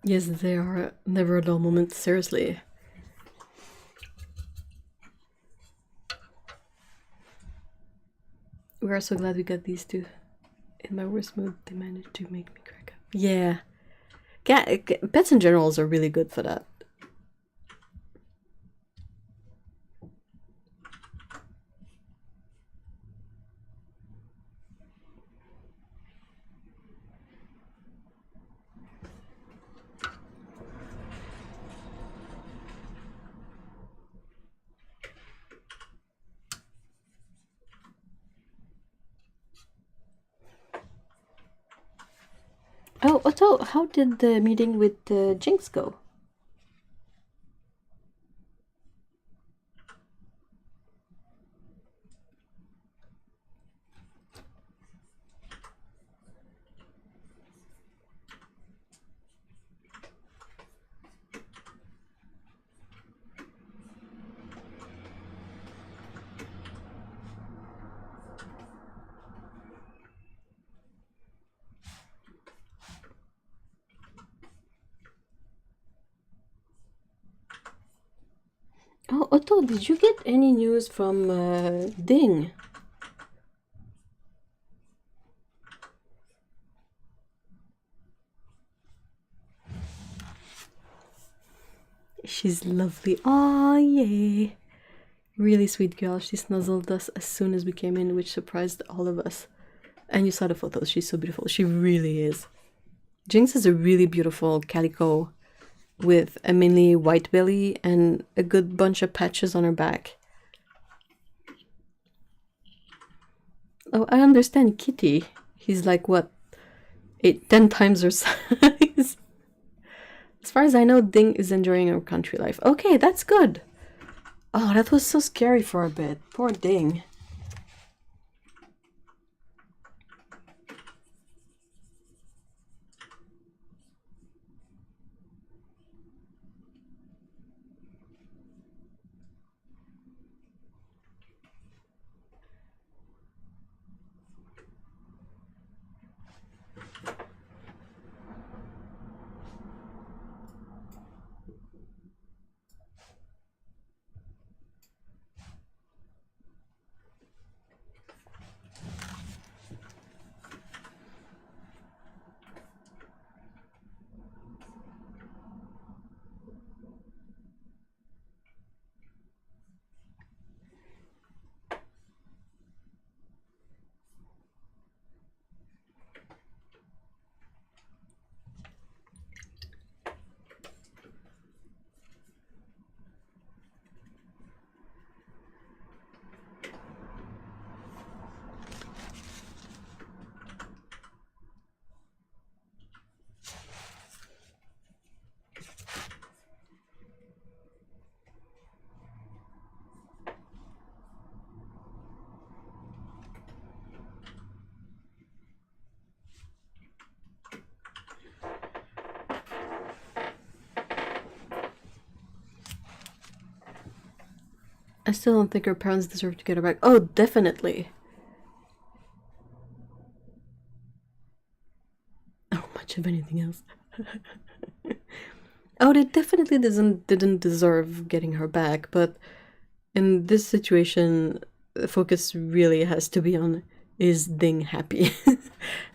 A: Yes, they are never a dull moment, seriously. We are so glad we got these two. In my worst mood, they managed to make me crack up. Yeah. Pets in general are really good for that. Oh, Otto, how did the meeting with Jinx go? Oh, Otto, did you get any news from Ding? She's lovely. Oh, yay. Really sweet girl. She snuzzled us as soon as we came in, which surprised all of us. And you saw the photos. She's so beautiful. She really is. Jinx is a really beautiful calico with a mainly white belly and a good bunch of patches on her back. Oh, I understand Kitty. He's like, what, 10 times her size? As far as I know, Ding is enjoying her country life. Okay, that's good. Oh, that was so scary for a bit. Poor Ding. I still don't think her parents deserve to get her back. Oh, definitely. Oh, much of anything else. Oh, they definitely didn't deserve getting her back, but in this situation, the focus really has to be on, is Ding happy?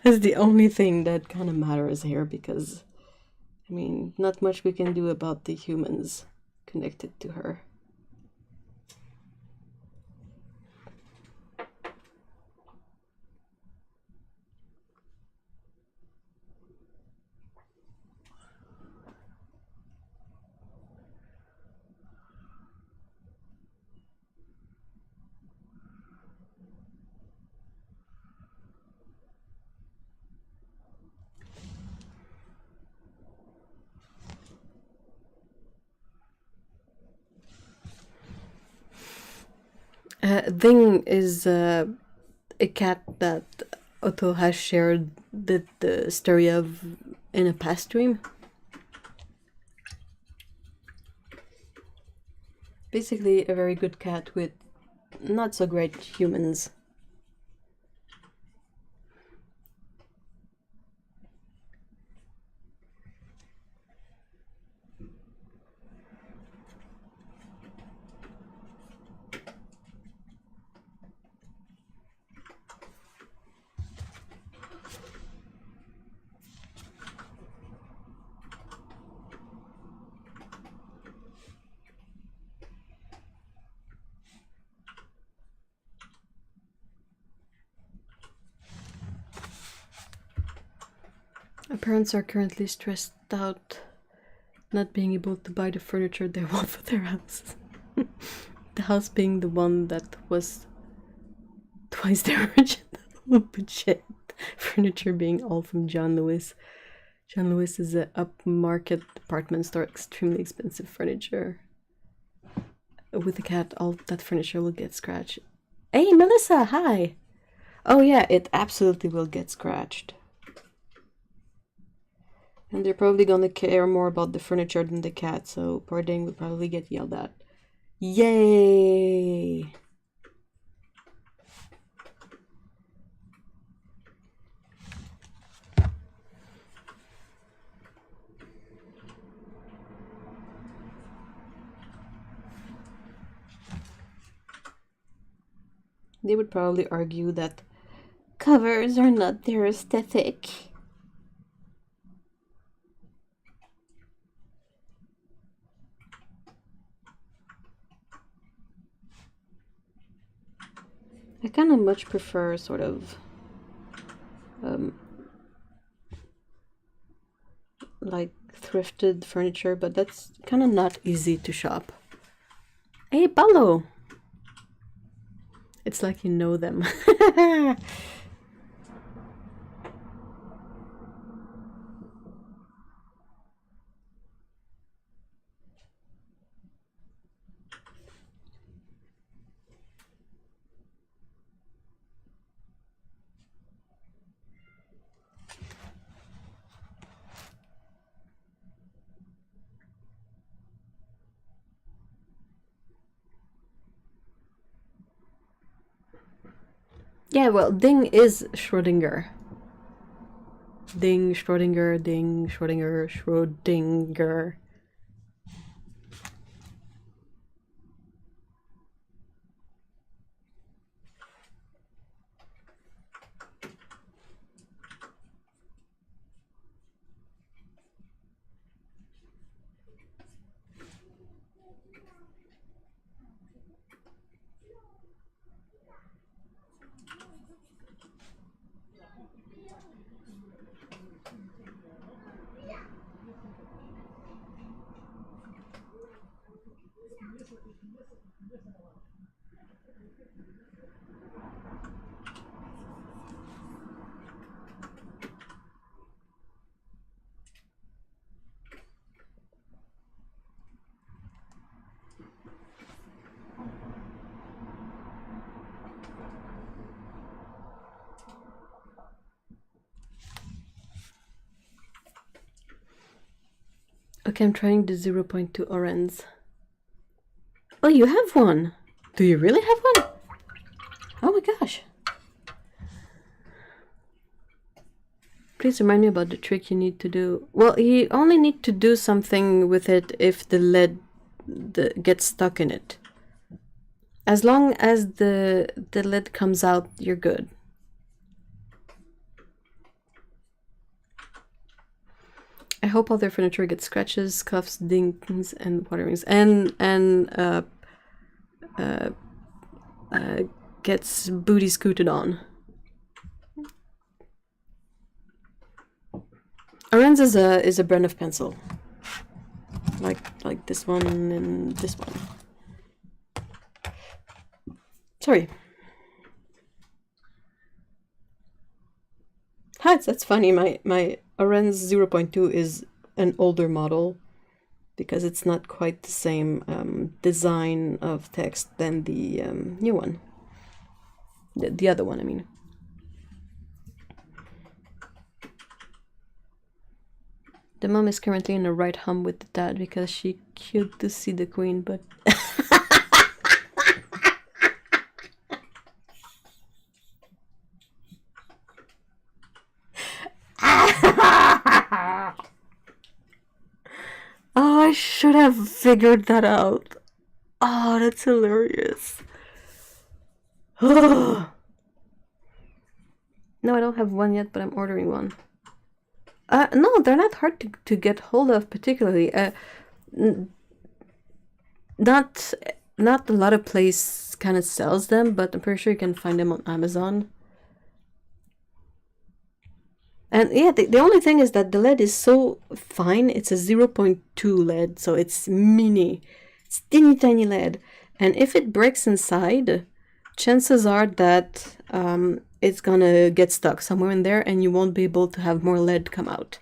A: That's the only thing that kind of matters here, because, I mean, not much we can do about the humans connected to her. Ding is a cat that Otto has shared the story of in a past dream. Basically, a very good cat with not so great humans. Our parents are currently stressed out, not being able to buy the furniture they want for their house. The house being the one that was twice the original budget. Furniture being all from John Lewis. John Lewis is an upmarket department store, extremely expensive furniture. With a cat, all that furniture will get scratched. Hey, Melissa, hi! Oh yeah, it absolutely will get scratched. And they're probably gonna care more about the furniture than the cat, so poor Ding will probably get yelled at. Yay! They would probably argue that covers are not their aesthetic. I kind of much prefer sort of like thrifted furniture, but that's kind of not easy to shop. Hey, Paulo! It's like you know them. Yeah, well, ding is Schrödinger. Ding, Schrödinger, ding, Schrödinger, Schrödinger. Okay, I'm trying the 0.2 orange. Oh, you have one! Do you really have one? Oh my gosh. Please remind me about the trick you need to do. Well, you only need to do something with it if the lead gets stuck in it. As long as the lead comes out, you're good. I hope all their furniture gets scratches, scuffs, dings, and waterings, and gets booty scooted on. Orange is a brand of pencil, like this one and this one. Sorry. Hi, that's funny. My Orange 0.2 is an older model because it's not quite the same design of text than the new one. The other one, I mean. The mom is currently in a right hum with the dad because she cute to see the queen, but... Oh, I should have figured that out. Oh, that's hilarious. No, I don't have one yet, but I'm ordering one. No, they're not hard to get hold of particularly. Not a lot of place kind of sells them, but I'm pretty sure you can find them on Amazon. And yeah, the only thing is that the lead is so fine. It's a 0.2 lead, so it's mini. It's teeny tiny lead. And if it breaks inside, chances are that it's gonna get stuck somewhere in there and you won't be able to have more lead come out.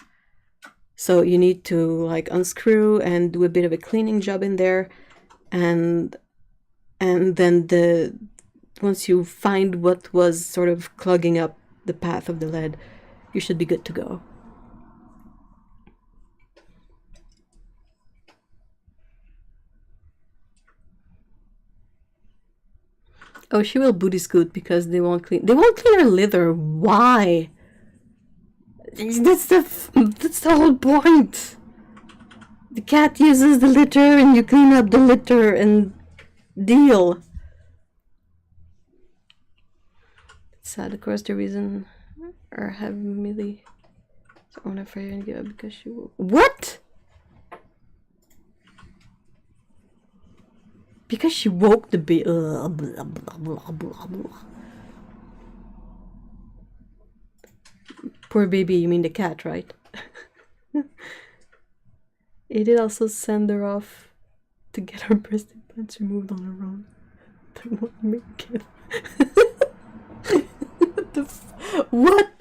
A: So you need to like unscrew and do a bit of a cleaning job in there, and then once you find what was sort of clogging up the path of the lead, you should be good to go. Oh, she will booty scoot because they won't clean her litter. Why? That's the whole point. The cat uses the litter and you clean up the litter and deal. sad, of course, the reason or have Millie so I'm afraid and give up because she will. What? Because she woke the baby. Blah, blah, blah, blah, blah. Poor baby, you mean the cat, right? It did also send her off to get her breast implants removed on her own. They won't make it. What?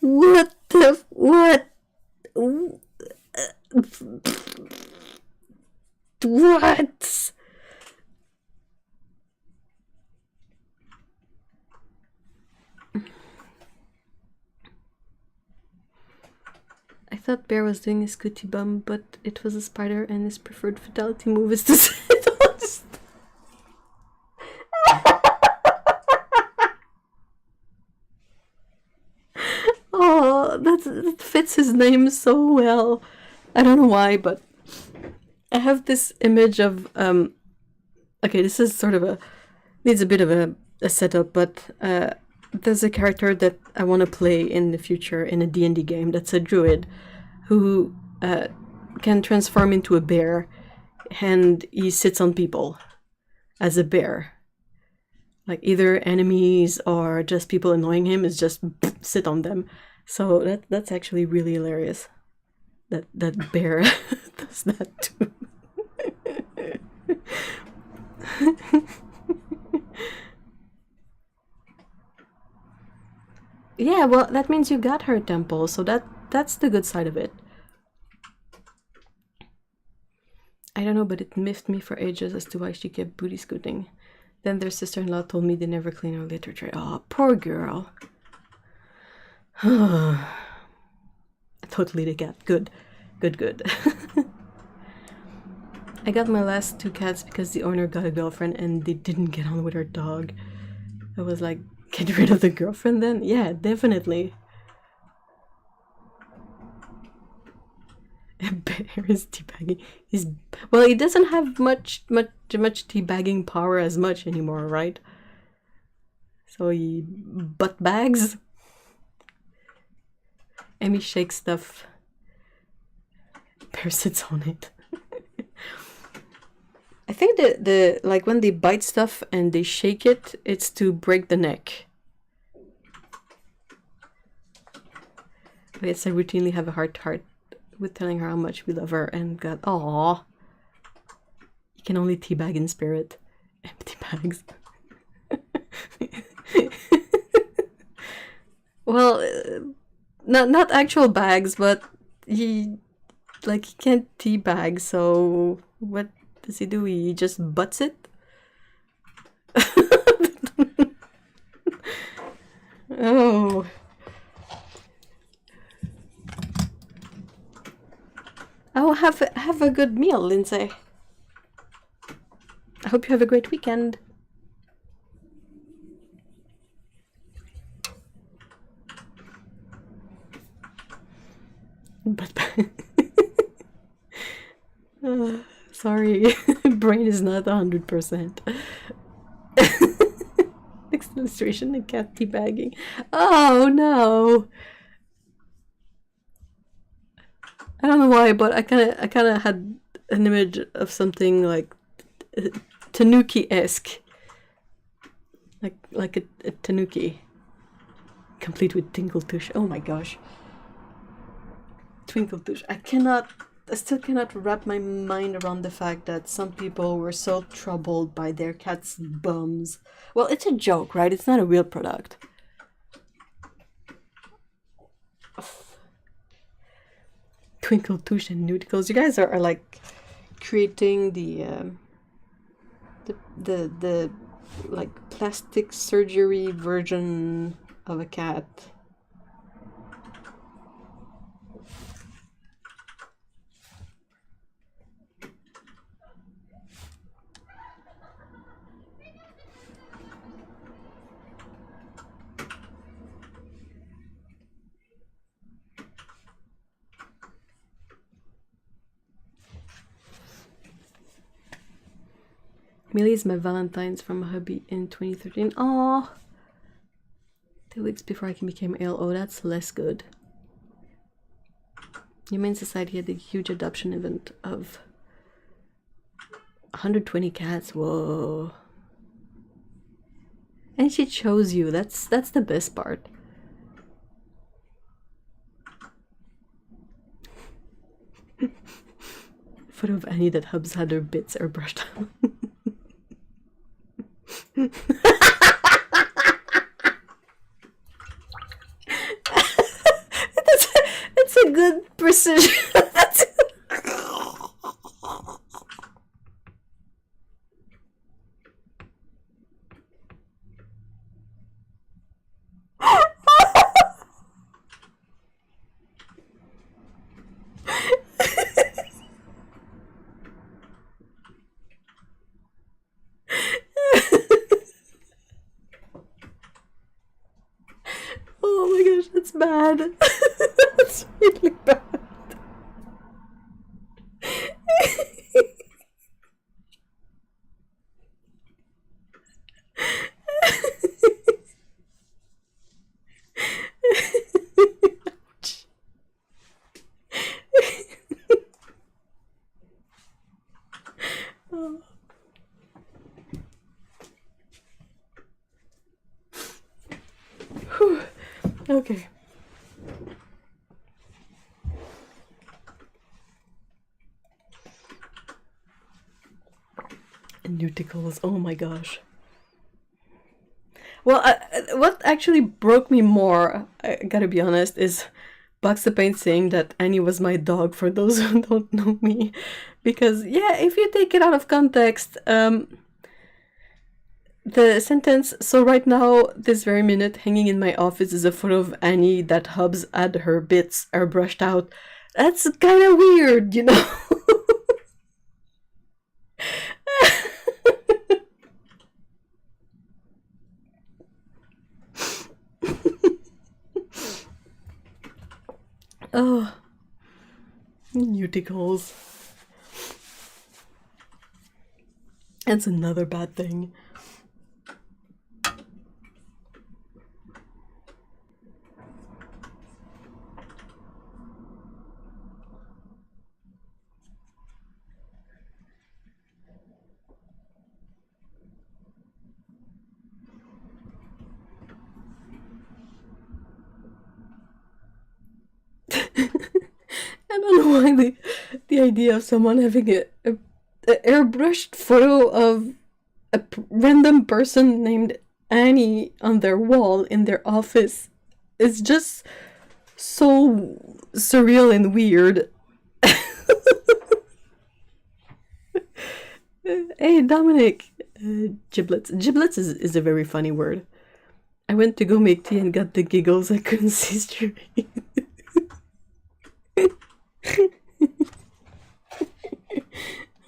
A: What the? What? What? I thought Bear was doing a scooty bum, but it was a spider, and his preferred fatality move is to sit on. Oh, that fits his name so well. I don't know why, but I have this image of okay, this is sort of needs a bit of a setup, but there's a character that I want to play in the future in a D&D game that's a druid who can transform into a bear, and he sits on people as a bear. Like either enemies or just people annoying him is just sit on them. So that's actually really hilarious. That bear does that too. Yeah, well, that means you got her temple, so that's the good side of it. I don't know, but it miffed me for ages as to why she kept booty scooting. Then their sister-in-law told me they never clean her litter tray. Oh, poor girl. Totally the cat. Good. Good. I got my last 2 cats because the owner got a girlfriend and they didn't get on with her dog. I was like, get rid of the girlfriend then? Yeah, definitely. Bear is teabagging. Well, he doesn't have much teabagging power as much anymore, right? So he butt bags. Emmy shakes stuff. Bear sits on it. I think the like when they bite stuff and they shake it, it's to break the neck. Yes, I routinely have a heart-to-heart with telling her how much we love her, and God, aww. You can only teabag in spirit. Empty bags. Well, not actual bags, but he can't teabag, so what does he do? He just butts it? Oh. Oh, have a good meal, Lindsay. I hope you have a great weekend. But sorry, brain is not 100%. Next illustration, the cat teabagging. Oh no! I don't know why, but I kind of had an image of something like Tanuki-esque, like a Tanuki, complete with Tinkle Tush. Oh my gosh, Twinkle Tush. I still cannot wrap my mind around the fact that some people were so troubled by their cat's bums. Well, it's a joke, right? It's not a real product. Twinkle Tush and Nudicles. You guys are like creating the like plastic surgery version of a cat. Millie's my Valentine's from a hubby in 2013. Aww. 2 weeks before I became ill. Oh, that's less good. Humane Society had a huge adoption event of 120 cats. Whoa. And she chose you. That's the best part. Photo of Annie that Hubs had her bits airbrushed. That's a good precision. Oh my gosh, that's bad. That's really bad. Oh. Whew. Okay. Newticles, oh my gosh. Well, what actually broke me more, I gotta be honest, is Box the Paint saying that Annie was my dog, for those who don't know me. Because, yeah, if you take it out of context, the sentence, so right now, this very minute, hanging in my office is a photo of Annie that Hubs had her bits airbrushed out. That's kind of weird, you know? Oh, newticles. That's another bad thing. I don't know why the idea of someone having a airbrushed photo of a random person named Annie on their wall in their office is just so surreal and weird. Hey, Dominic! Giblets. Giblets is a very funny word. I went to go make tea and got the giggles I couldn't see straight.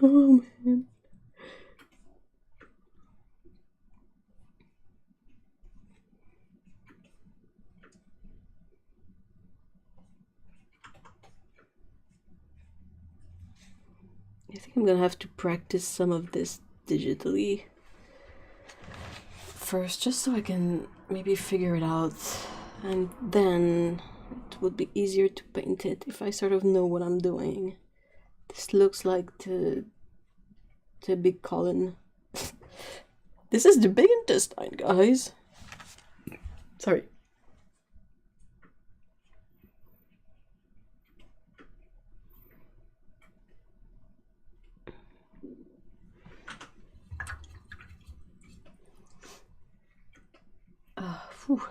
A: Oh man. I think I'm gonna have to practice some of this digitally first, just so I can maybe figure it out, and then it would be easier to paint it if I sort of know what I'm doing. This looks like the big colon. This is the big intestine, guys. Sorry. Whew.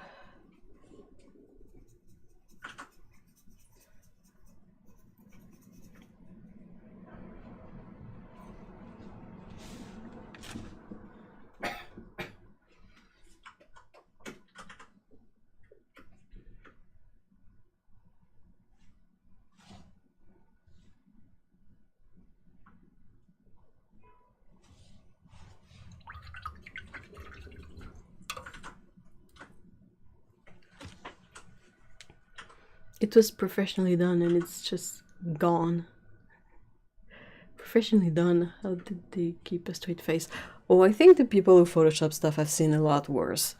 A: It was professionally done and it's just gone. Professionally done. How did they keep a straight face? Oh, I think the people who Photoshop stuff have seen a lot worse.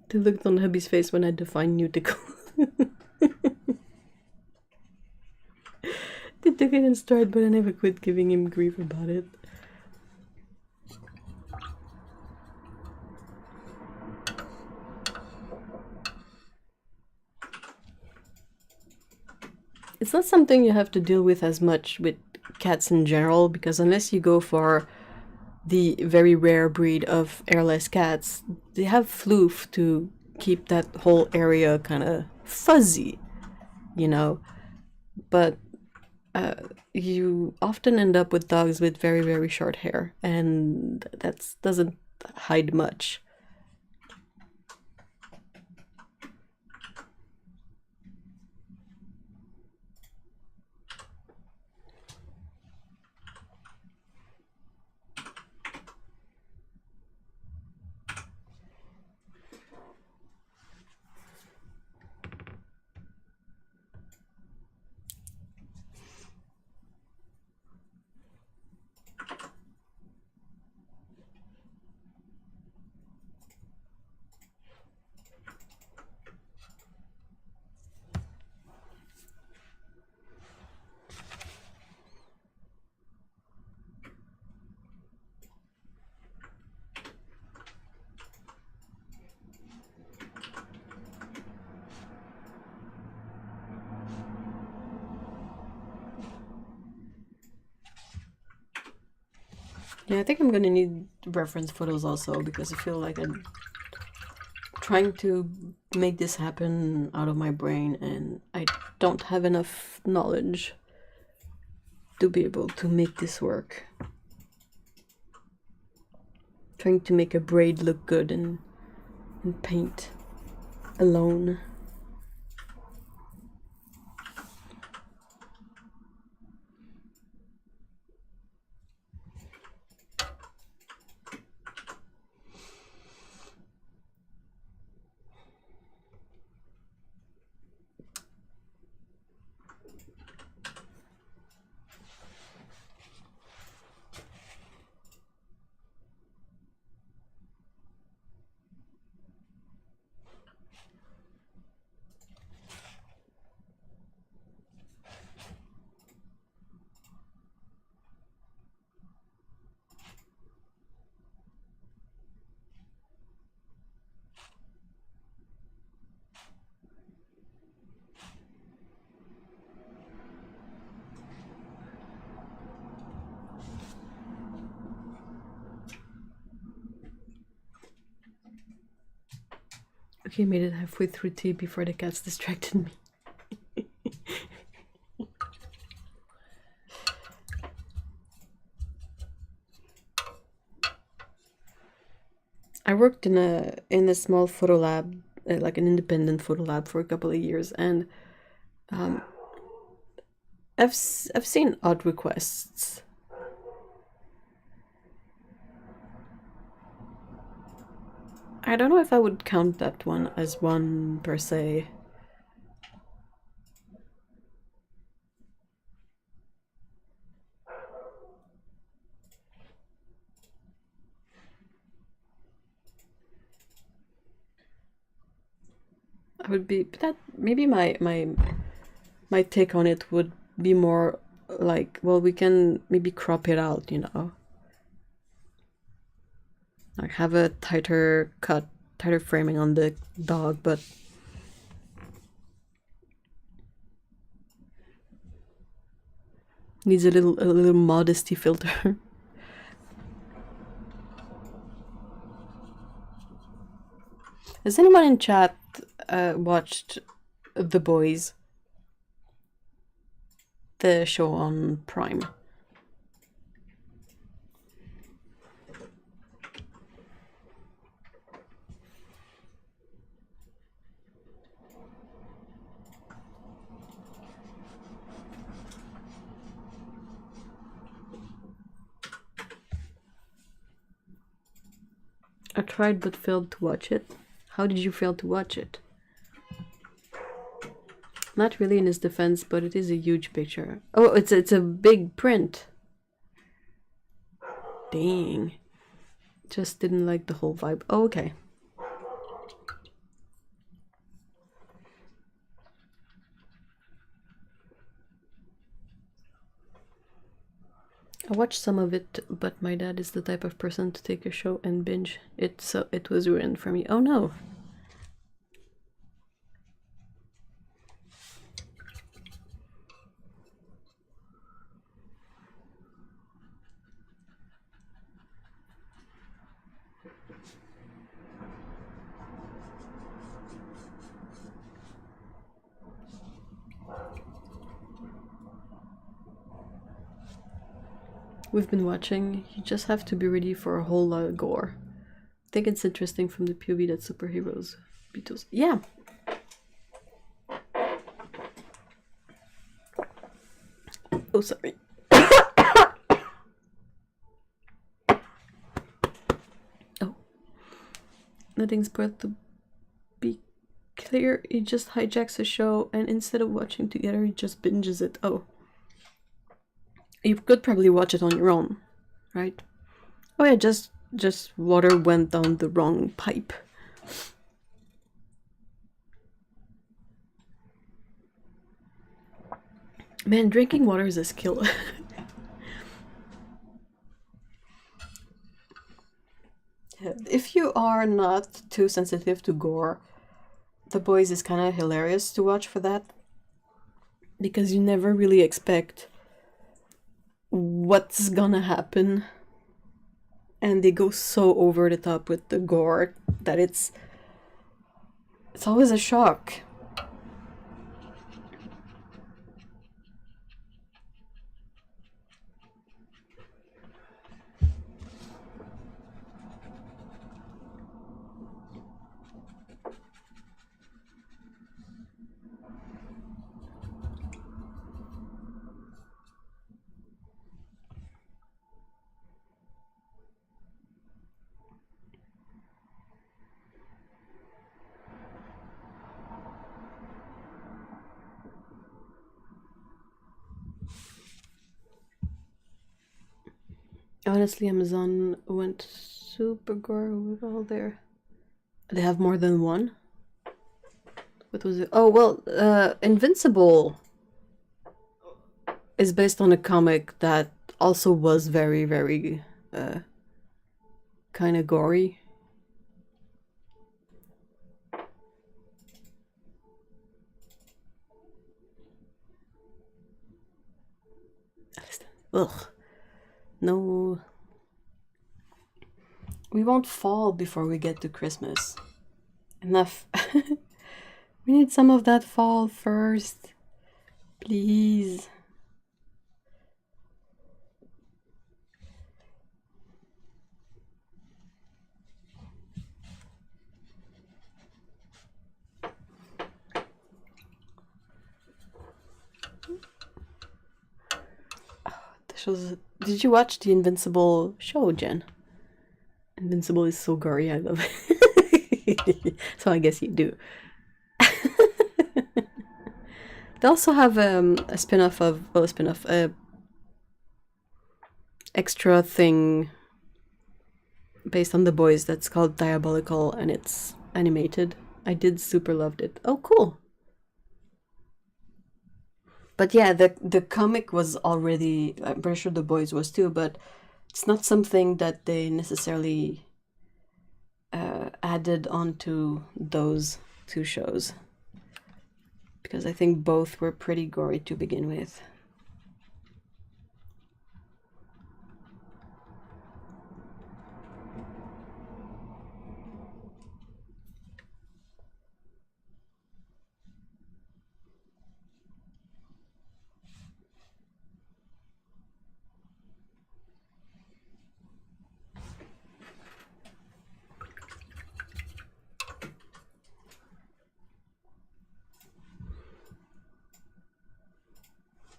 A: The look on hubby's face when I define Nuticle. They took it in stride, but I never quit giving him grief about it. It's not something you have to deal with as much with cats in general, because unless you go for the very rare breed of airless cats, they have floof to keep that whole area kind of fuzzy, you know. But you often end up with dogs with very, very short hair, and that doesn't hide much. Yeah, I think I'm gonna need reference photos also, because I feel like I'm trying to make this happen out of my brain and I don't have enough knowledge to be able to make this work. Trying to make a braid look good in paint alone. Okay, made it halfway through tea before the cats distracted me. I worked in a small photo lab, like an independent photo lab, for a couple of years, and I've seen odd requests. I don't know if I would count that one as one per se. I would be, but that maybe my take on it would be more like, well, we can maybe crop it out, you know, like have a tighter cut, tighter framing on the dog, but needs a little modesty filter. Has anyone in chat watched The Boys, the show on Prime? I tried but failed to watch it. How did you fail to watch it? Not really in his defense, but it is a huge picture. Oh, it's a big print. Dang. Just didn't like the whole vibe. Oh, okay. I watched some of it, but my dad is the type of person to take a show and binge it, so it was ruined for me. Oh no! We've been watching. You just have to be ready for a whole lot of gore. I think it's interesting from the POV that superheroes Beatles. Yeah. Oh, sorry. Oh. Nothing's worth to be clear. He just hijacks a show, and instead of watching together, he just binges it. Oh. You could probably watch it on your own, right? Oh yeah, just water went down the wrong pipe. Man, drinking water is a skill. If you are not too sensitive to gore, The Boys is kind of hilarious to watch for that. Because you never really expect what's gonna happen. And they go so over the top with the gore that it's always a shock. Honestly, Amazon went super gore with all their... They have more than one? What was it? Oh, well, Invincible is based on a comic that also was very, very kind of gory. Ugh. No. We won't fall before we get to Christmas. Enough. We need some of that fall first. Please. Did you watch the Invincible show, Jen? Invincible is so gory, I love it. So I guess you do. They also have a spin-off of, well, a spin-off, extra thing based on The Boys that's called Diabolical, and it's animated. I did super loved it. Oh, cool. But yeah, the comic was already, I'm pretty sure The Boys was too, but it's not something that they necessarily added onto those two shows. Because I think both were pretty gory to begin with.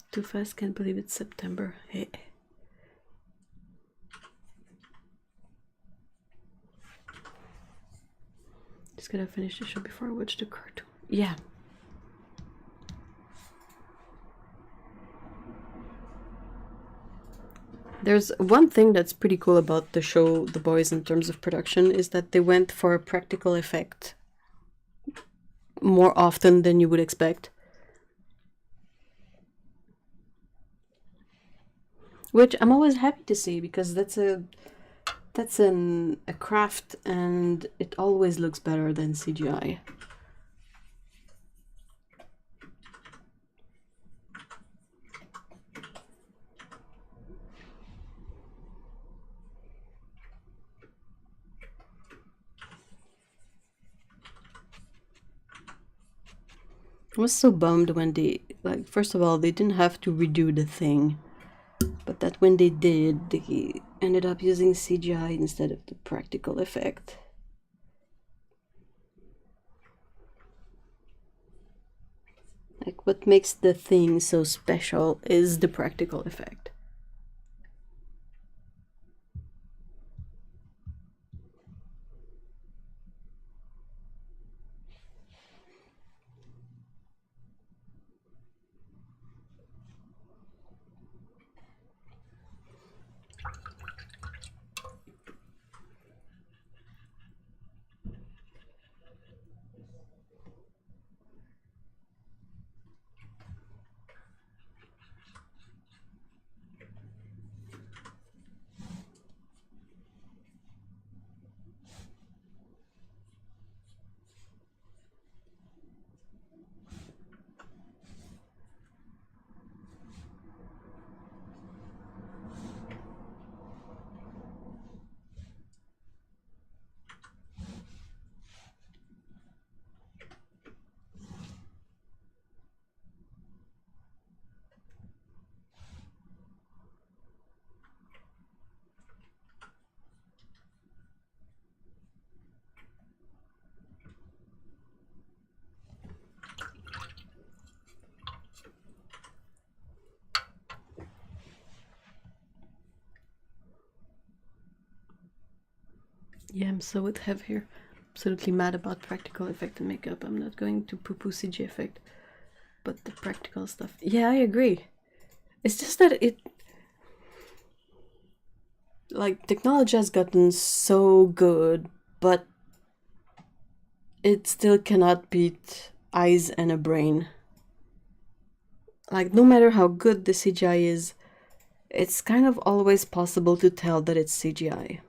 A: Too fast, can't believe it's September. Hey. Just gotta finish the show before I watch the cartoon. Yeah. There's one thing that's pretty cool about the show The Boys in terms of production is that they went for a practical effect more often than you would expect. which I'm always happy to see, because that's a craft, and it always looks better than CGI. I was so bummed when they, like, first of all, they didn't have to redo the thing, but that when they did, they ended up using CGI instead of the practical effect. Like, what makes the thing so special is the practical effect. Yeah, I'm so with Hev here. Absolutely mad about practical effect and makeup. I'm not going to poo-poo CG effect, but the practical stuff. Yeah, I agree. It's just that it, like, technology has gotten so good, but it still cannot beat eyes and a brain. Like, no matter how good the CGI is, it's kind of always possible to tell that it's CGI.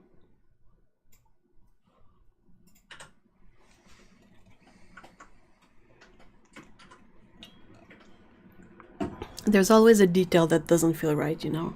A: There's always a detail that doesn't feel right, you know?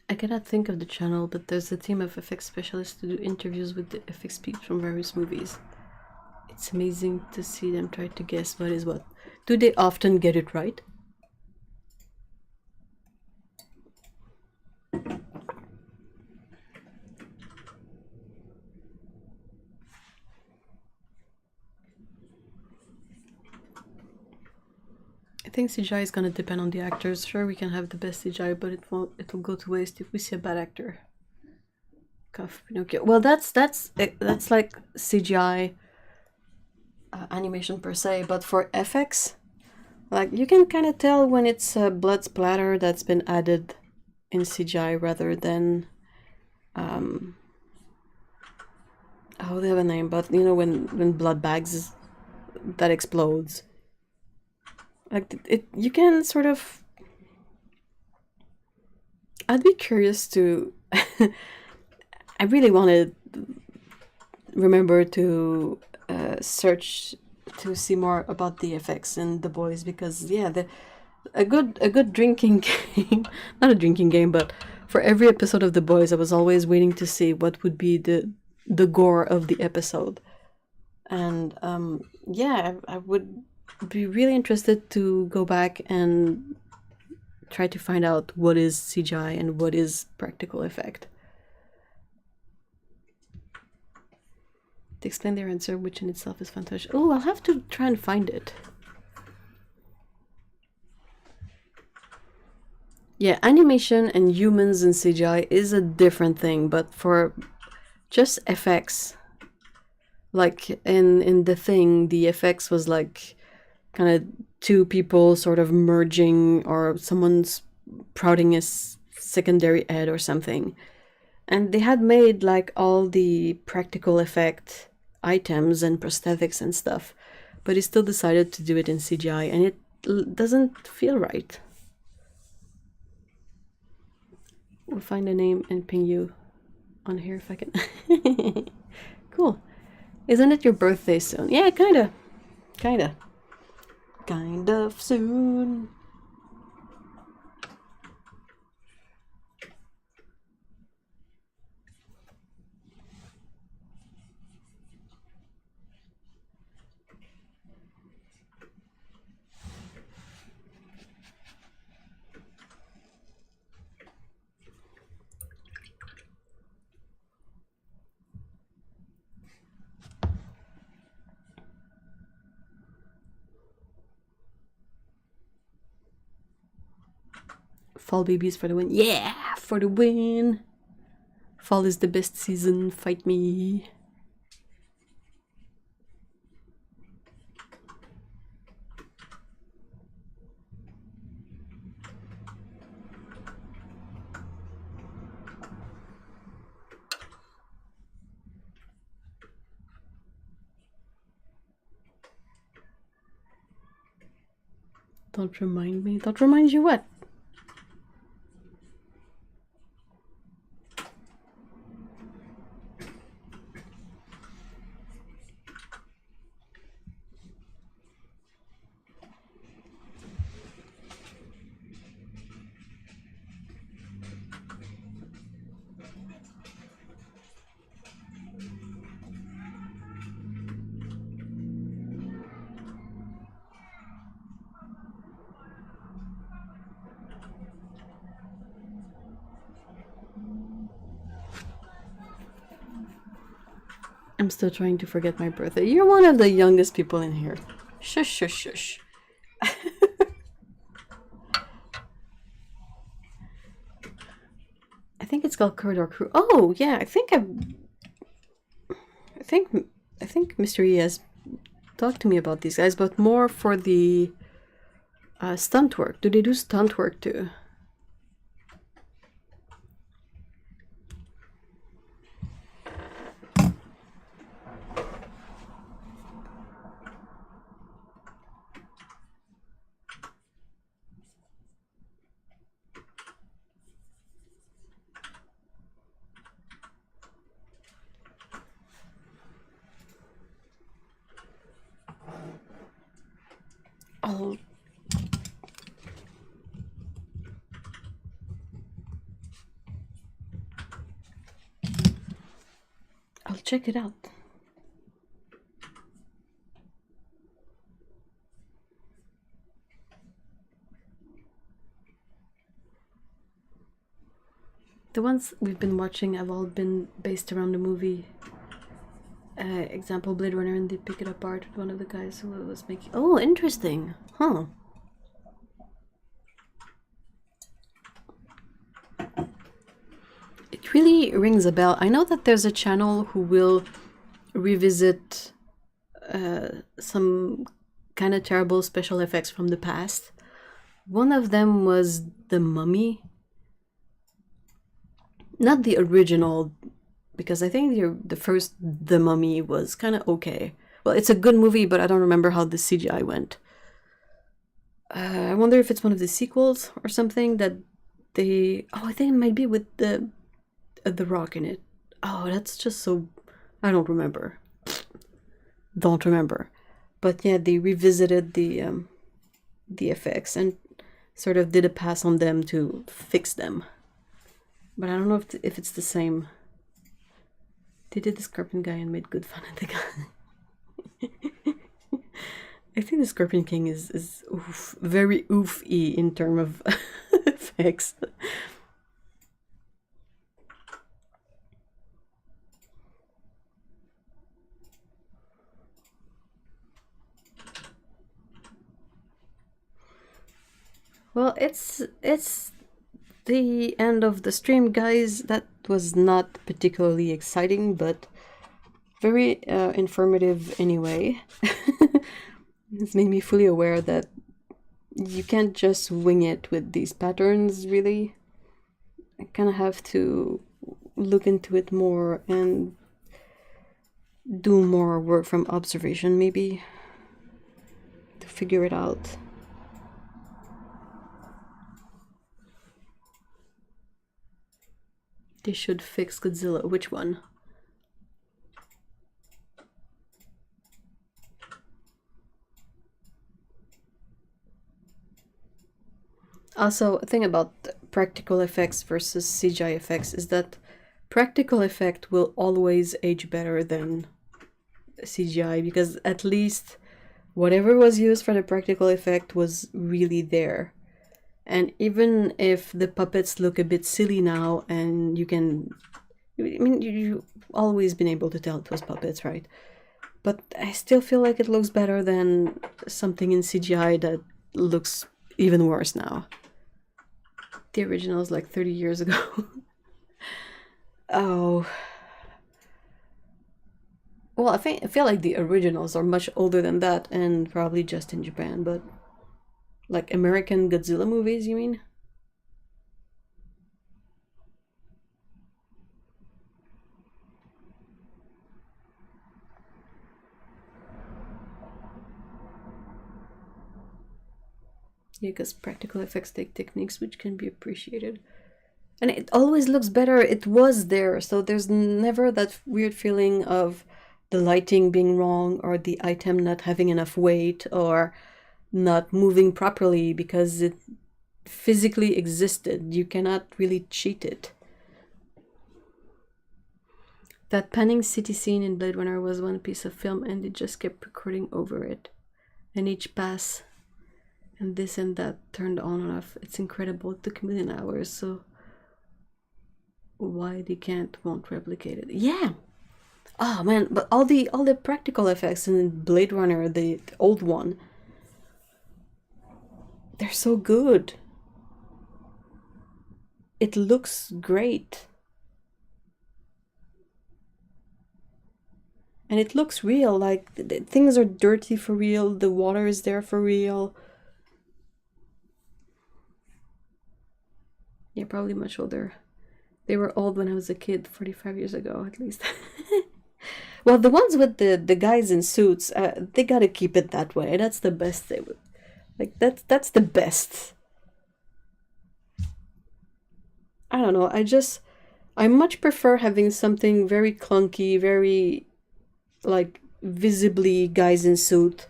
A: I cannot think of the channel, but there's a team of FX specialists to do interviews with the FX peeps from various movies. It's amazing to see them try to guess what is what. Do they often get it right? I think CGI is gonna depend on the actors. Sure, we can have the best CGI, but it'll go to waste if we see a bad actor. Cough, Pinocchio. Well, that's like CGI animation per se, but for FX, like, you can kind of tell when it's a blood splatter that's been added in CGI rather than oh, they have a name, but you know, when blood bags that explodes. Like, it, you can sort of. I'd be curious to. I really want to remember to search to see more about the effects in The Boys, because yeah, a good drinking game. Not a drinking game, but for every episode of The Boys, I was always waiting to see what would be the gore of the episode. And yeah, I would be really interested to go back and try to find out what is CGI and what is practical effect. To explain their answer, which in itself is fantastic. Oh, I'll have to try and find it. Yeah, animation and humans in CGI is a different thing, but for just effects, like in The Thing, the effects was like kind of two people sort of merging, or someone's sprouting a secondary head or something. And they had made like all the practical effect items and prosthetics and stuff, but he still decided to do it in CGI, and it doesn't feel right. We'll find a name and ping you on here if I can. Cool. Isn't it your birthday soon? Yeah, kinda. Kinda. Kind of soon. Fall babies for the win. Yeah, for the win. Fall is the best season. Fight me. Don't remind me. Don't remind you what? I'm still trying to forget my birthday. You're one of the youngest people in here. Shush, shush, shush. I think it's called Corridor Crew. Oh, yeah, I think Mr. E has talked to me about these guys, but more for the stunt work. Do they do stunt work too? I'll check it out. The ones we've been watching have all been based around the movie. Example, Blade Runner, and they pick it apart with one of the guys who was making... Oh, interesting. Huh. It really rings a bell. I know that there's a channel who will revisit some kind of terrible special effects from the past. One of them was The Mummy. Not the original, because I think the first The Mummy was kind of okay. Well, it's a good movie, but I don't remember how the CGI went. I wonder if it's one of the sequels or something that they... Oh, I think it might be with the Rock in it. Oh, that's just so... I don't remember. Don't remember. But yeah, they revisited the effects, and sort of did a pass on them to fix them. But I don't know if it's the same. They did the Scorpion guy and made good fun of the guy. I think the Scorpion King is oof, very oof-y in terms of effects. Well, it's the end of the stream, guys. That was not particularly exciting, but very informative anyway. It's made me fully aware that you can't just wing it with these patterns, really. I kind of have to look into it more and do more work from observation, maybe, to figure it out. They should fix Godzilla. Which one? Also, a thing about practical effects versus CGI effects is that practical effect will always age better than CGI, because at least whatever was used for the practical effect was really there. And even if the puppets look a bit silly now, and you can, I mean, you've always been able to tell it was puppets, right? But I still feel like it looks better than something in CGI that looks even worse now. The original is like 30 years ago. Oh. Well, I feel like the originals are much older than that, and probably just in Japan, but like American Godzilla movies, you mean? Yeah, because practical effects take techniques which can be appreciated. And it always looks better. It was there, so there's never that weird feeling of the lighting being wrong, or the item not having enough weight, or not moving properly, because it physically existed. You cannot really cheat it. That panning city scene in Blade Runner was one piece of film, and they just kept recording over it. And each pass and this and that turned on and off. It's incredible. It took a million hours, so why they won't replicate it? Yeah. Oh man, but all the practical effects in Blade Runner, the old one, they're so good. It looks great. And it looks real, like things are dirty for real, the water is there for real. Yeah, probably much older. They were old when I was a kid, 45 years ago at least. Well, the ones with the guys in suits, they gotta keep it that way. That's the best they would. Like, that's the best. I don't know, I much prefer having something very clunky, very, like, visibly guys in suit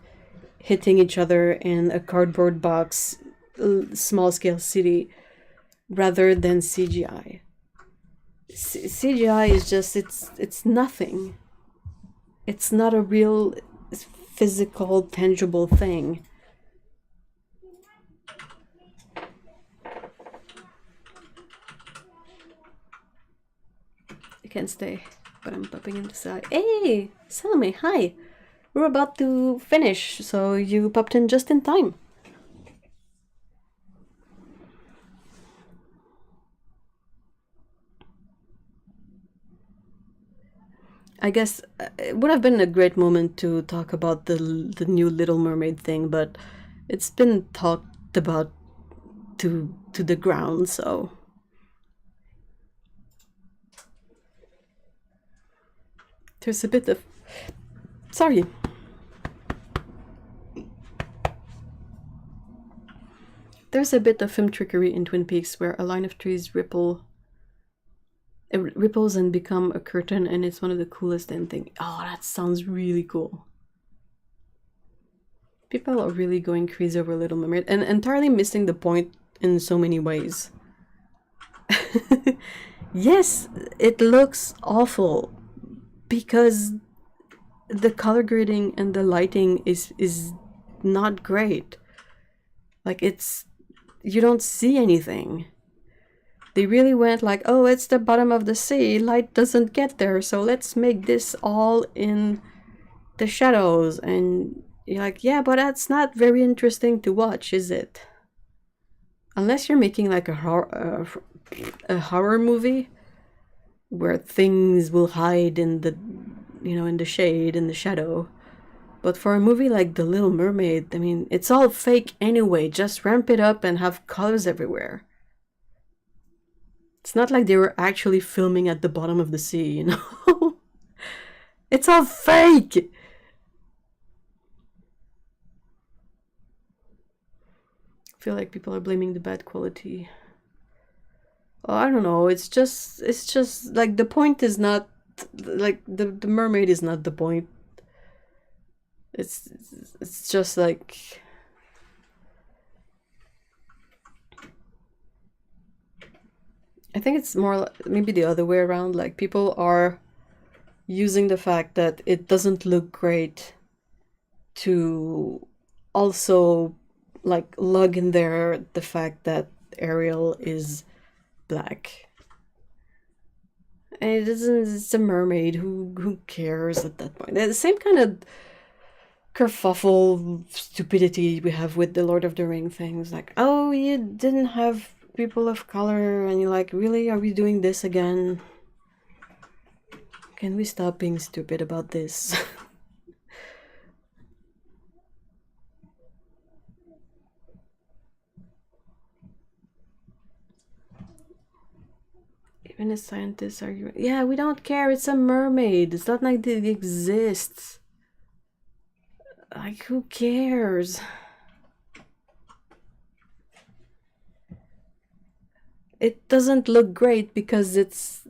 A: hitting each other in a cardboard box, small scale city, rather than CGI. CGI is just, it's nothing. It's not a real physical, tangible thing. I can't stay, but I'm popping in the side. Hey, Salome, hi! We're about to finish, so you popped in just in time. I guess it would have been a great moment to talk about the new Little Mermaid thing, but it's been talked about to the ground, so there's a bit of there's a bit of film trickery in Twin Peaks, where a line of trees ripples and become a curtain, and it's one of the coolest ending. Oh, that sounds really cool. People are really going crazy over Little Mermaid and entirely missing the point in so many ways. Yes, it looks awful because the color grading and the lighting is not great. Like, it's, you don't see anything. They really went like, oh, it's the bottom of the sea, light doesn't get there, so let's make this all in the shadows. And you're like, yeah, but that's not very interesting to watch, is it? Unless you're making like a horror movie where things will hide in the, you know, in the shade, in the shadow. But for a movie like The Little Mermaid, I mean, it's all fake anyway. Just ramp it up and have colors everywhere. It's not like they were actually filming at the bottom of the sea, you know? It's all fake! I feel like people are blaming the bad quality. Oh, I don't know, it's just like the point is not, like the mermaid is not the point. It's just like, I think it's more maybe the other way around. Like, people are using the fact that it doesn't look great to also like lug in there the fact that Ariel is black. And it isn't, it's a mermaid, who cares at that point? The same kind of kerfuffle stupidity we have with the Lord of the Ring things, like, oh, you didn't have people of color, and you're like, really, are we doing this again? Can we stop being stupid about this? Even the scientists argue, yeah, we don't care, it's a mermaid, it's not like it exists. Like, who cares? It doesn't look great because it's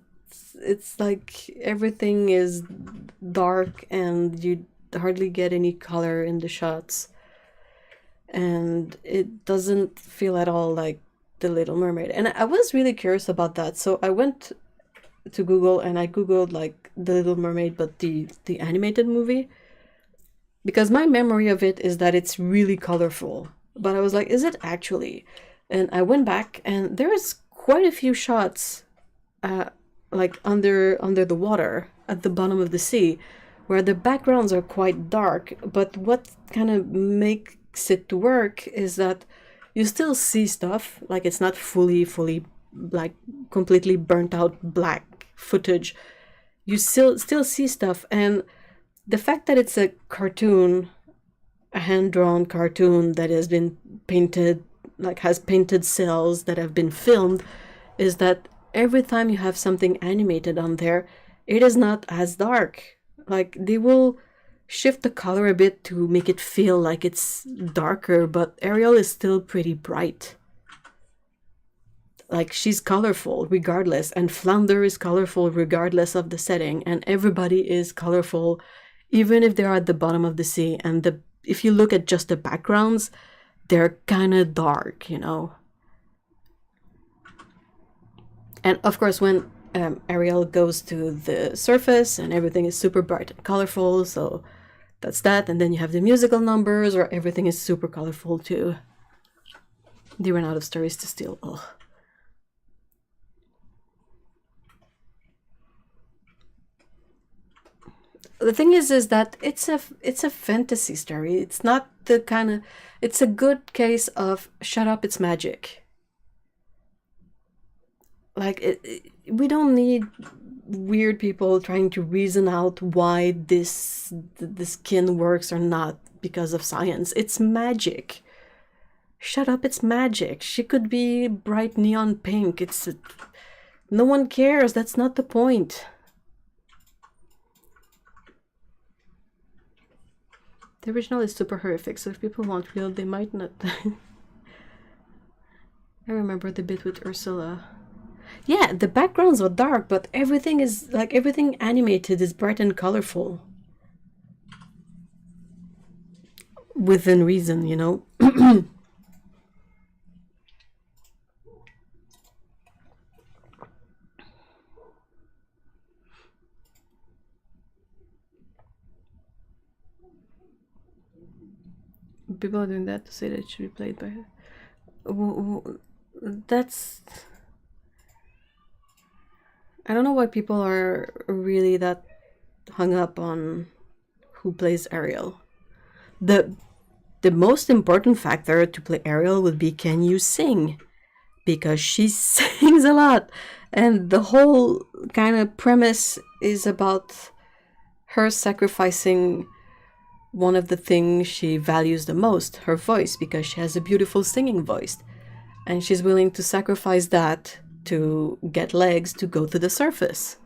A: like everything is dark and you hardly get any color in the shots, and it doesn't feel at all like The Little Mermaid. And I was really curious about that, so I went to Google and I googled like The Little Mermaid, but the animated movie, because my memory of it is that it's really colorful, but I was like, is it actually? And I went back and there's quite a few shots like under the water at the bottom of the sea where the backgrounds are quite dark, but what kind of makes it work is that you still see stuff, like it's not fully like completely burnt out black footage. You still see stuff, and the fact that it's a cartoon, a hand-drawn cartoon that has been painted, like has painted cells that have been filmed, is that every time you have something animated on there, it is not as dark. Like, they will shift the color a bit to make it feel like it's darker, but Ariel is still pretty bright. Like, she's colorful regardless, and Flounder is colorful regardless of the setting, and everybody is colorful even if they're at the bottom of the sea. And if you look at just the backgrounds, they're kind of dark, you know. And of course, when Ariel goes to the surface and everything is super bright and colorful, so that's that. And then you have the musical numbers where everything is super colorful too. They ran out of stories to steal. Ugh. The thing is that it's a fantasy story. It's not the kind of, it's a good case of shut up, it's magic. Like, we don't need weird people trying to reason out why the skin works or not because of science. It's magic. Shut up, it's magic. She could be bright neon pink. No one cares. That's not the point. The original is super horrific, so if people want real, they might not. I remember the bit with Ursula. Yeah, the backgrounds are dark, but everything is, like, everything animated is bright and colorful. within reason, you know. People are doing that to say that it should be played by her. That's... I don't know why people are really that hung up on who plays Ariel. The most important factor to play Ariel would be, can you sing? Because she sings a lot, and the whole kind of premise is about her sacrificing one of the things she values the most, her voice, because she has a beautiful singing voice, and she's willing to sacrifice that to get legs to go to the surface.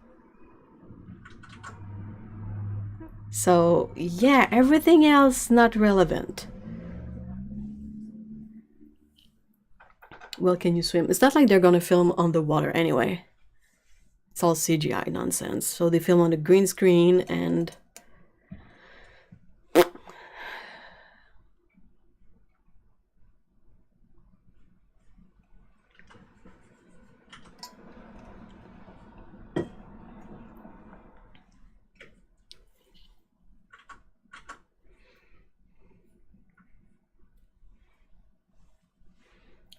A: So yeah, everything else not relevant. Well, can you swim? It's not like they're gonna film on the water anyway. It's all CGI nonsense. So they film on the green screen and...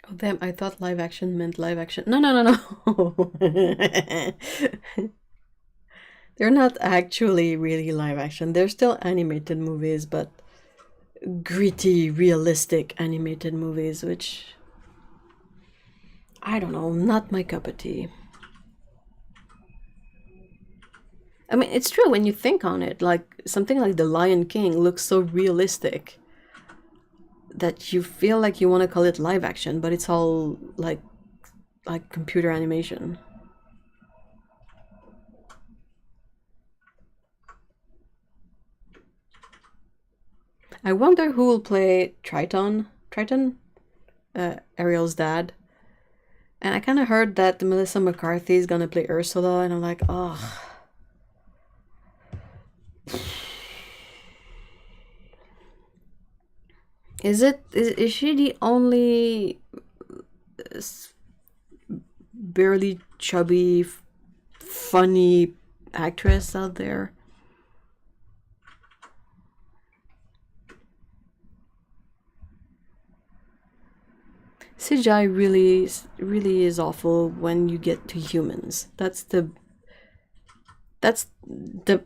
A: Oh, damn, I thought live action meant live action. No, no, no, no. They're not actually really live action. They're still animated movies, but gritty, realistic animated movies, which... I don't know, not my cup of tea. I mean, it's true when you think on it, like something like The Lion King looks so realistic that you feel like you want to call it live action, but it's all like computer animation. I wonder who will play Triton, Ariel's dad. And I kind of heard that Melissa McCarthy is gonna play Ursula, and I'm like, oh. Is she the only barely chubby, funny actress out there? CGI really is awful when you get to humans. That's the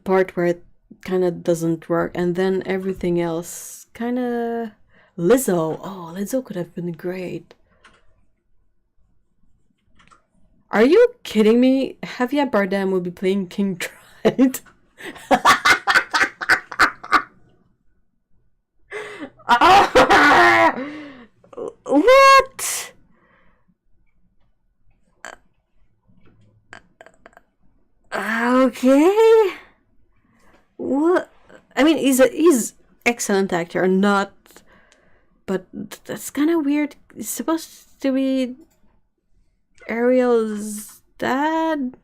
A: part where it kind of doesn't work, and then everything else kind of... Lizzo. Oh, Lizzo could have been great. Are you kidding me? Javier Bardem will be playing King Triton. What? Okay. What? I mean, he's excellent actor, not... But that's kind of weird. It's supposed to be Ariel's dad.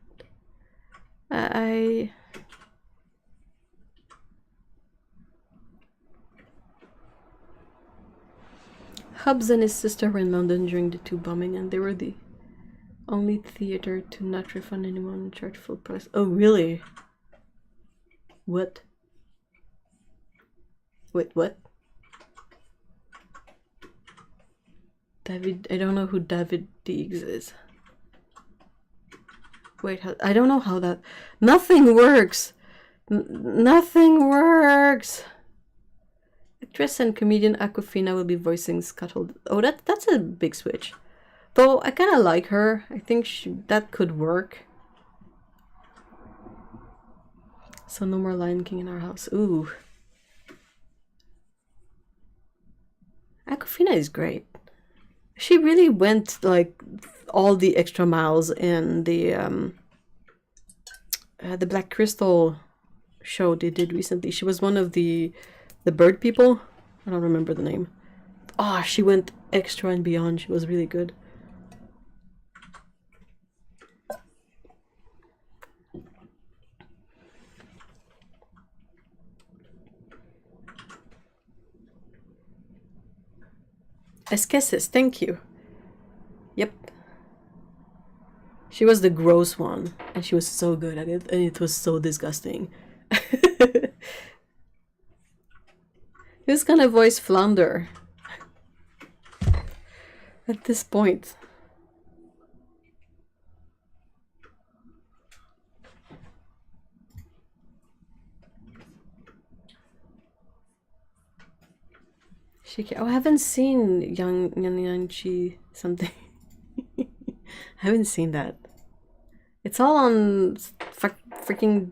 A: Hubbs and his sister were in London during the two bombing, and they were the only theater to not refund anyone and charge full price. Oh, really? What? Wait, what? David... I don't know who David Deegs is. Wait, I don't know how that... Nothing works! Nothing works! Actress and comedian Aquafina will be voicing Scuttled. Oh, that's a big switch. Though I kind of like her. I think that could work. So no more Lion King in our house. Ooh. Aquafina is great. She really went like all the extra miles in the Black Crystal show they did recently. She was one of the bird people. I don't remember the name. Oh, she went extra and beyond. She was really good. Esquisses, thank you. Yep. She was the gross one, and she was so good at it, and it was so disgusting. Who's gonna voice Flounder at this point? Oh, I haven't seen Yang Chi something. I haven't seen that. It's all on freaking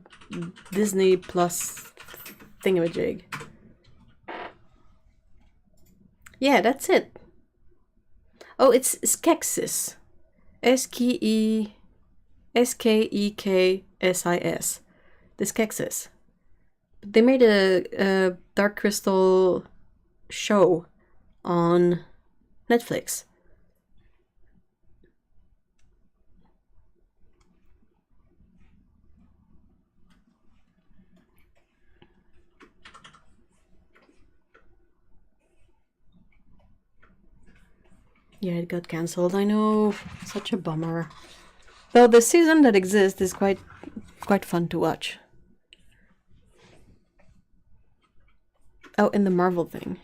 A: Disney Plus thingamajig. Yeah, that's it. Oh, it's Skeksis. Skeksis. The Skeksis. They made a Dark Crystal show on Netflix. Yeah, it got cancelled. I know, such a bummer. Though the season that exists is quite fun to watch. Oh, in the Marvel thing.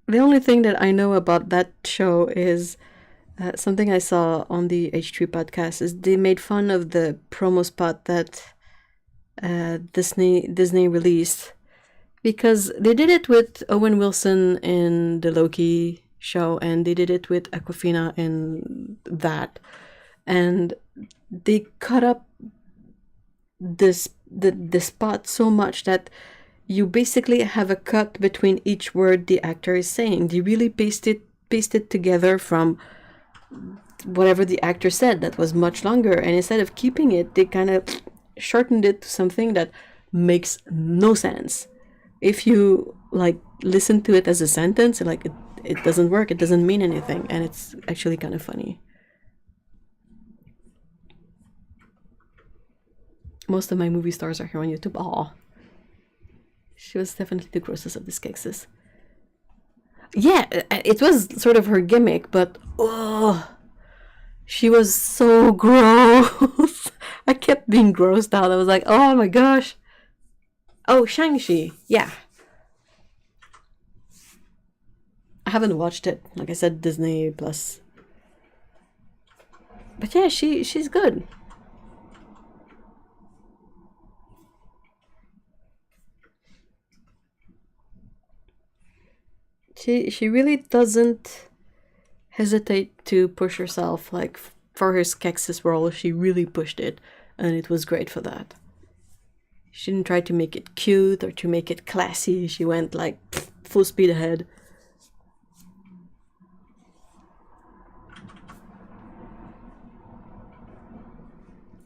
A: The only thing that I know about that show is something I saw on the H3 podcast is they made fun of the promo spot that Disney released, because they did it with Owen Wilson in the Loki show, and they did it with Aquafina in that, and they cut up the spot so much that you basically have a cut between each word the actor is saying. They really pasted together from whatever the actor said that was much longer, and instead of keeping it, they kind of shortened it to something that makes no sense. If you like listen to it as a sentence, like it doesn't work, it doesn't mean anything, and it's actually kind of funny. Most of my movie stars are here on YouTube. Aw. She was definitely the grossest of the Skeksis. Yeah, it was sort of her gimmick, but she was so gross. I kept being grossed out. I was like, oh my gosh. Oh, Shang-Chi. Yeah. I haven't watched it. Like I said, Disney Plus. But yeah, she's good. She really doesn't hesitate to push herself. Like for her Skeksis role, she really pushed it, and it was great for that. She didn't try to make it cute or to make it classy. She went like full speed ahead.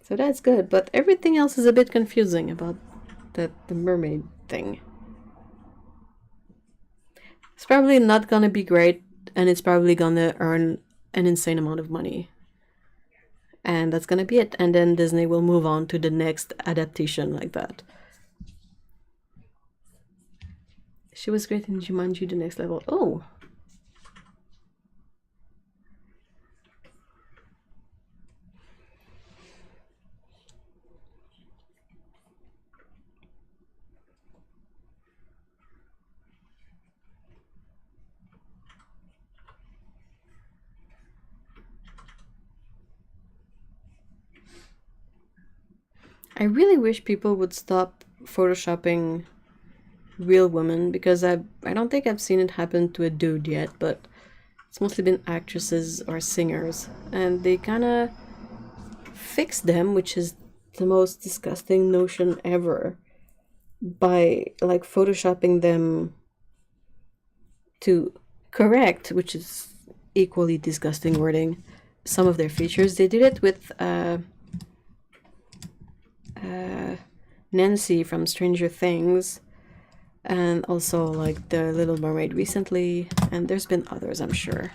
A: So that's good, but everything else is a bit confusing about the mermaid thing. It's probably not gonna be great, and it's probably gonna earn an insane amount of money. And that's gonna be it. And then Disney will move on to the next adaptation like that. She was great in Jumanji: The Next Level. Oh! I really wish people would stop photoshopping real women, because I don't think I've seen it happen to a dude yet, but it's mostly been actresses or singers, and they kind of fix them, which is the most disgusting notion ever, by like photoshopping them to correct, which is equally disgusting wording, some of their features. They did it with Nancy from Stranger Things, and also like the Little Mermaid recently, and there's been others, I'm sure.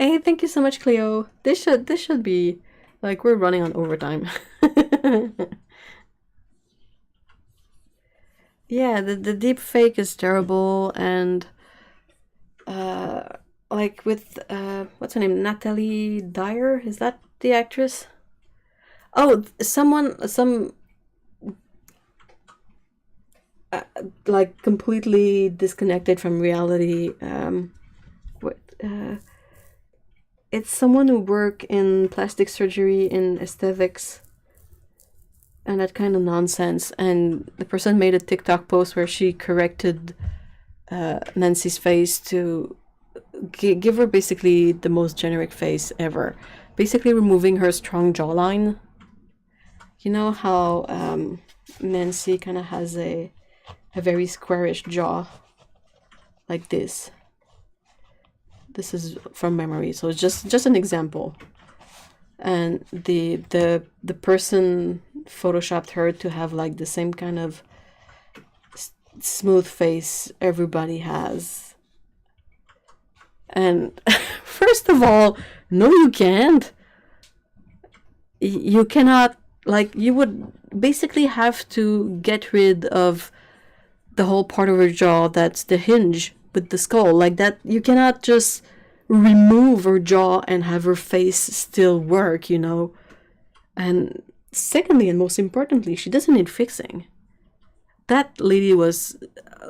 A: Hey, thank you so much, Cleo. This should be like we're running on overtime. Yeah, the deep fake is terrible, and uh like with what's her name? Natalie Dyer? Is that the actress? Oh, some uh, like completely disconnected from reality. What it's someone who work in plastic surgery in aesthetics and that kind of nonsense. And the person made a TikTok post where she corrected Nancy's face to give her basically the most generic face ever, basically removing her strong jawline. You know how Nancy kind of has a very squarish jaw like this. This is from memory, so it's just an example. And the person photoshopped her to have like the same kind of smooth face everybody has. And first of all, no, you can't. You cannot, like, you would basically have to get rid of the whole part of her jaw that's the hinge with the skull. Like that, you cannot just remove her jaw and have her face still work, you know? And secondly, and most importantly, she doesn't need fixing. That lady was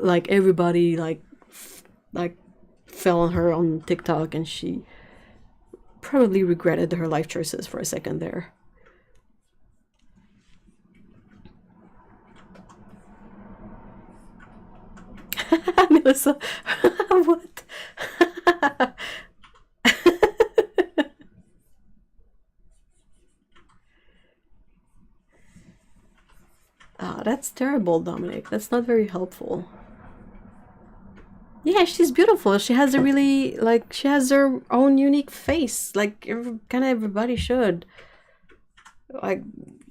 A: like everybody like fell on her on TikTok, and she probably regretted her life choices for a second there. Melissa, what? Ah, that's terrible, Dominic. That's not very helpful. Yeah, she's beautiful. She has a really, like, she has her own unique face, like kind of everybody should. Like,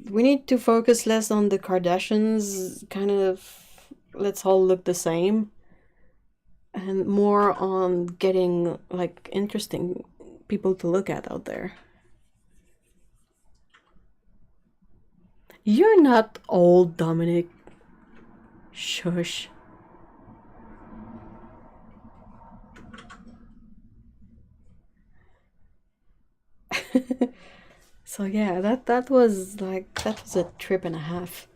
A: we need to focus less on the Kardashians, kind of, let's all look the same, and more on getting, like, interesting people to look at out there. You're not old, Dominic. Shush. So yeah, that was like that was a trip and a half.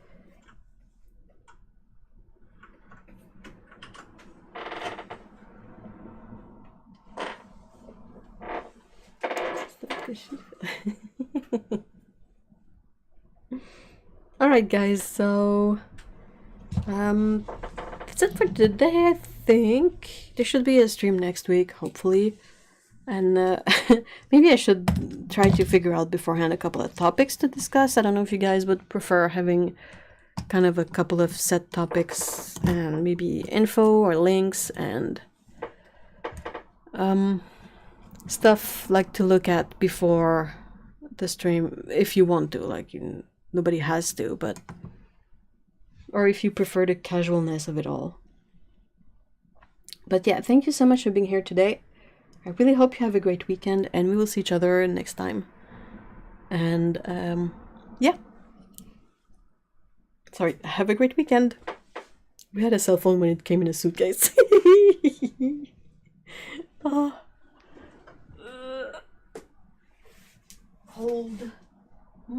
A: All right, guys. So that's it for today. I think there should be a stream next week, hopefully. And maybe I should try to figure out beforehand a couple of topics to discuss. I don't know if you guys would prefer having kind of a couple of set topics and maybe info or links and stuff like to look at before the stream if you want to. Like, nobody has to, but or if you prefer the casualness of it all. But yeah, thank you so much for being here today. I really hope you have a great weekend, and we will see each other next time. And yeah. Sorry, have a great weekend. We had a cell phone when it came in a suitcase. Oh. Hold.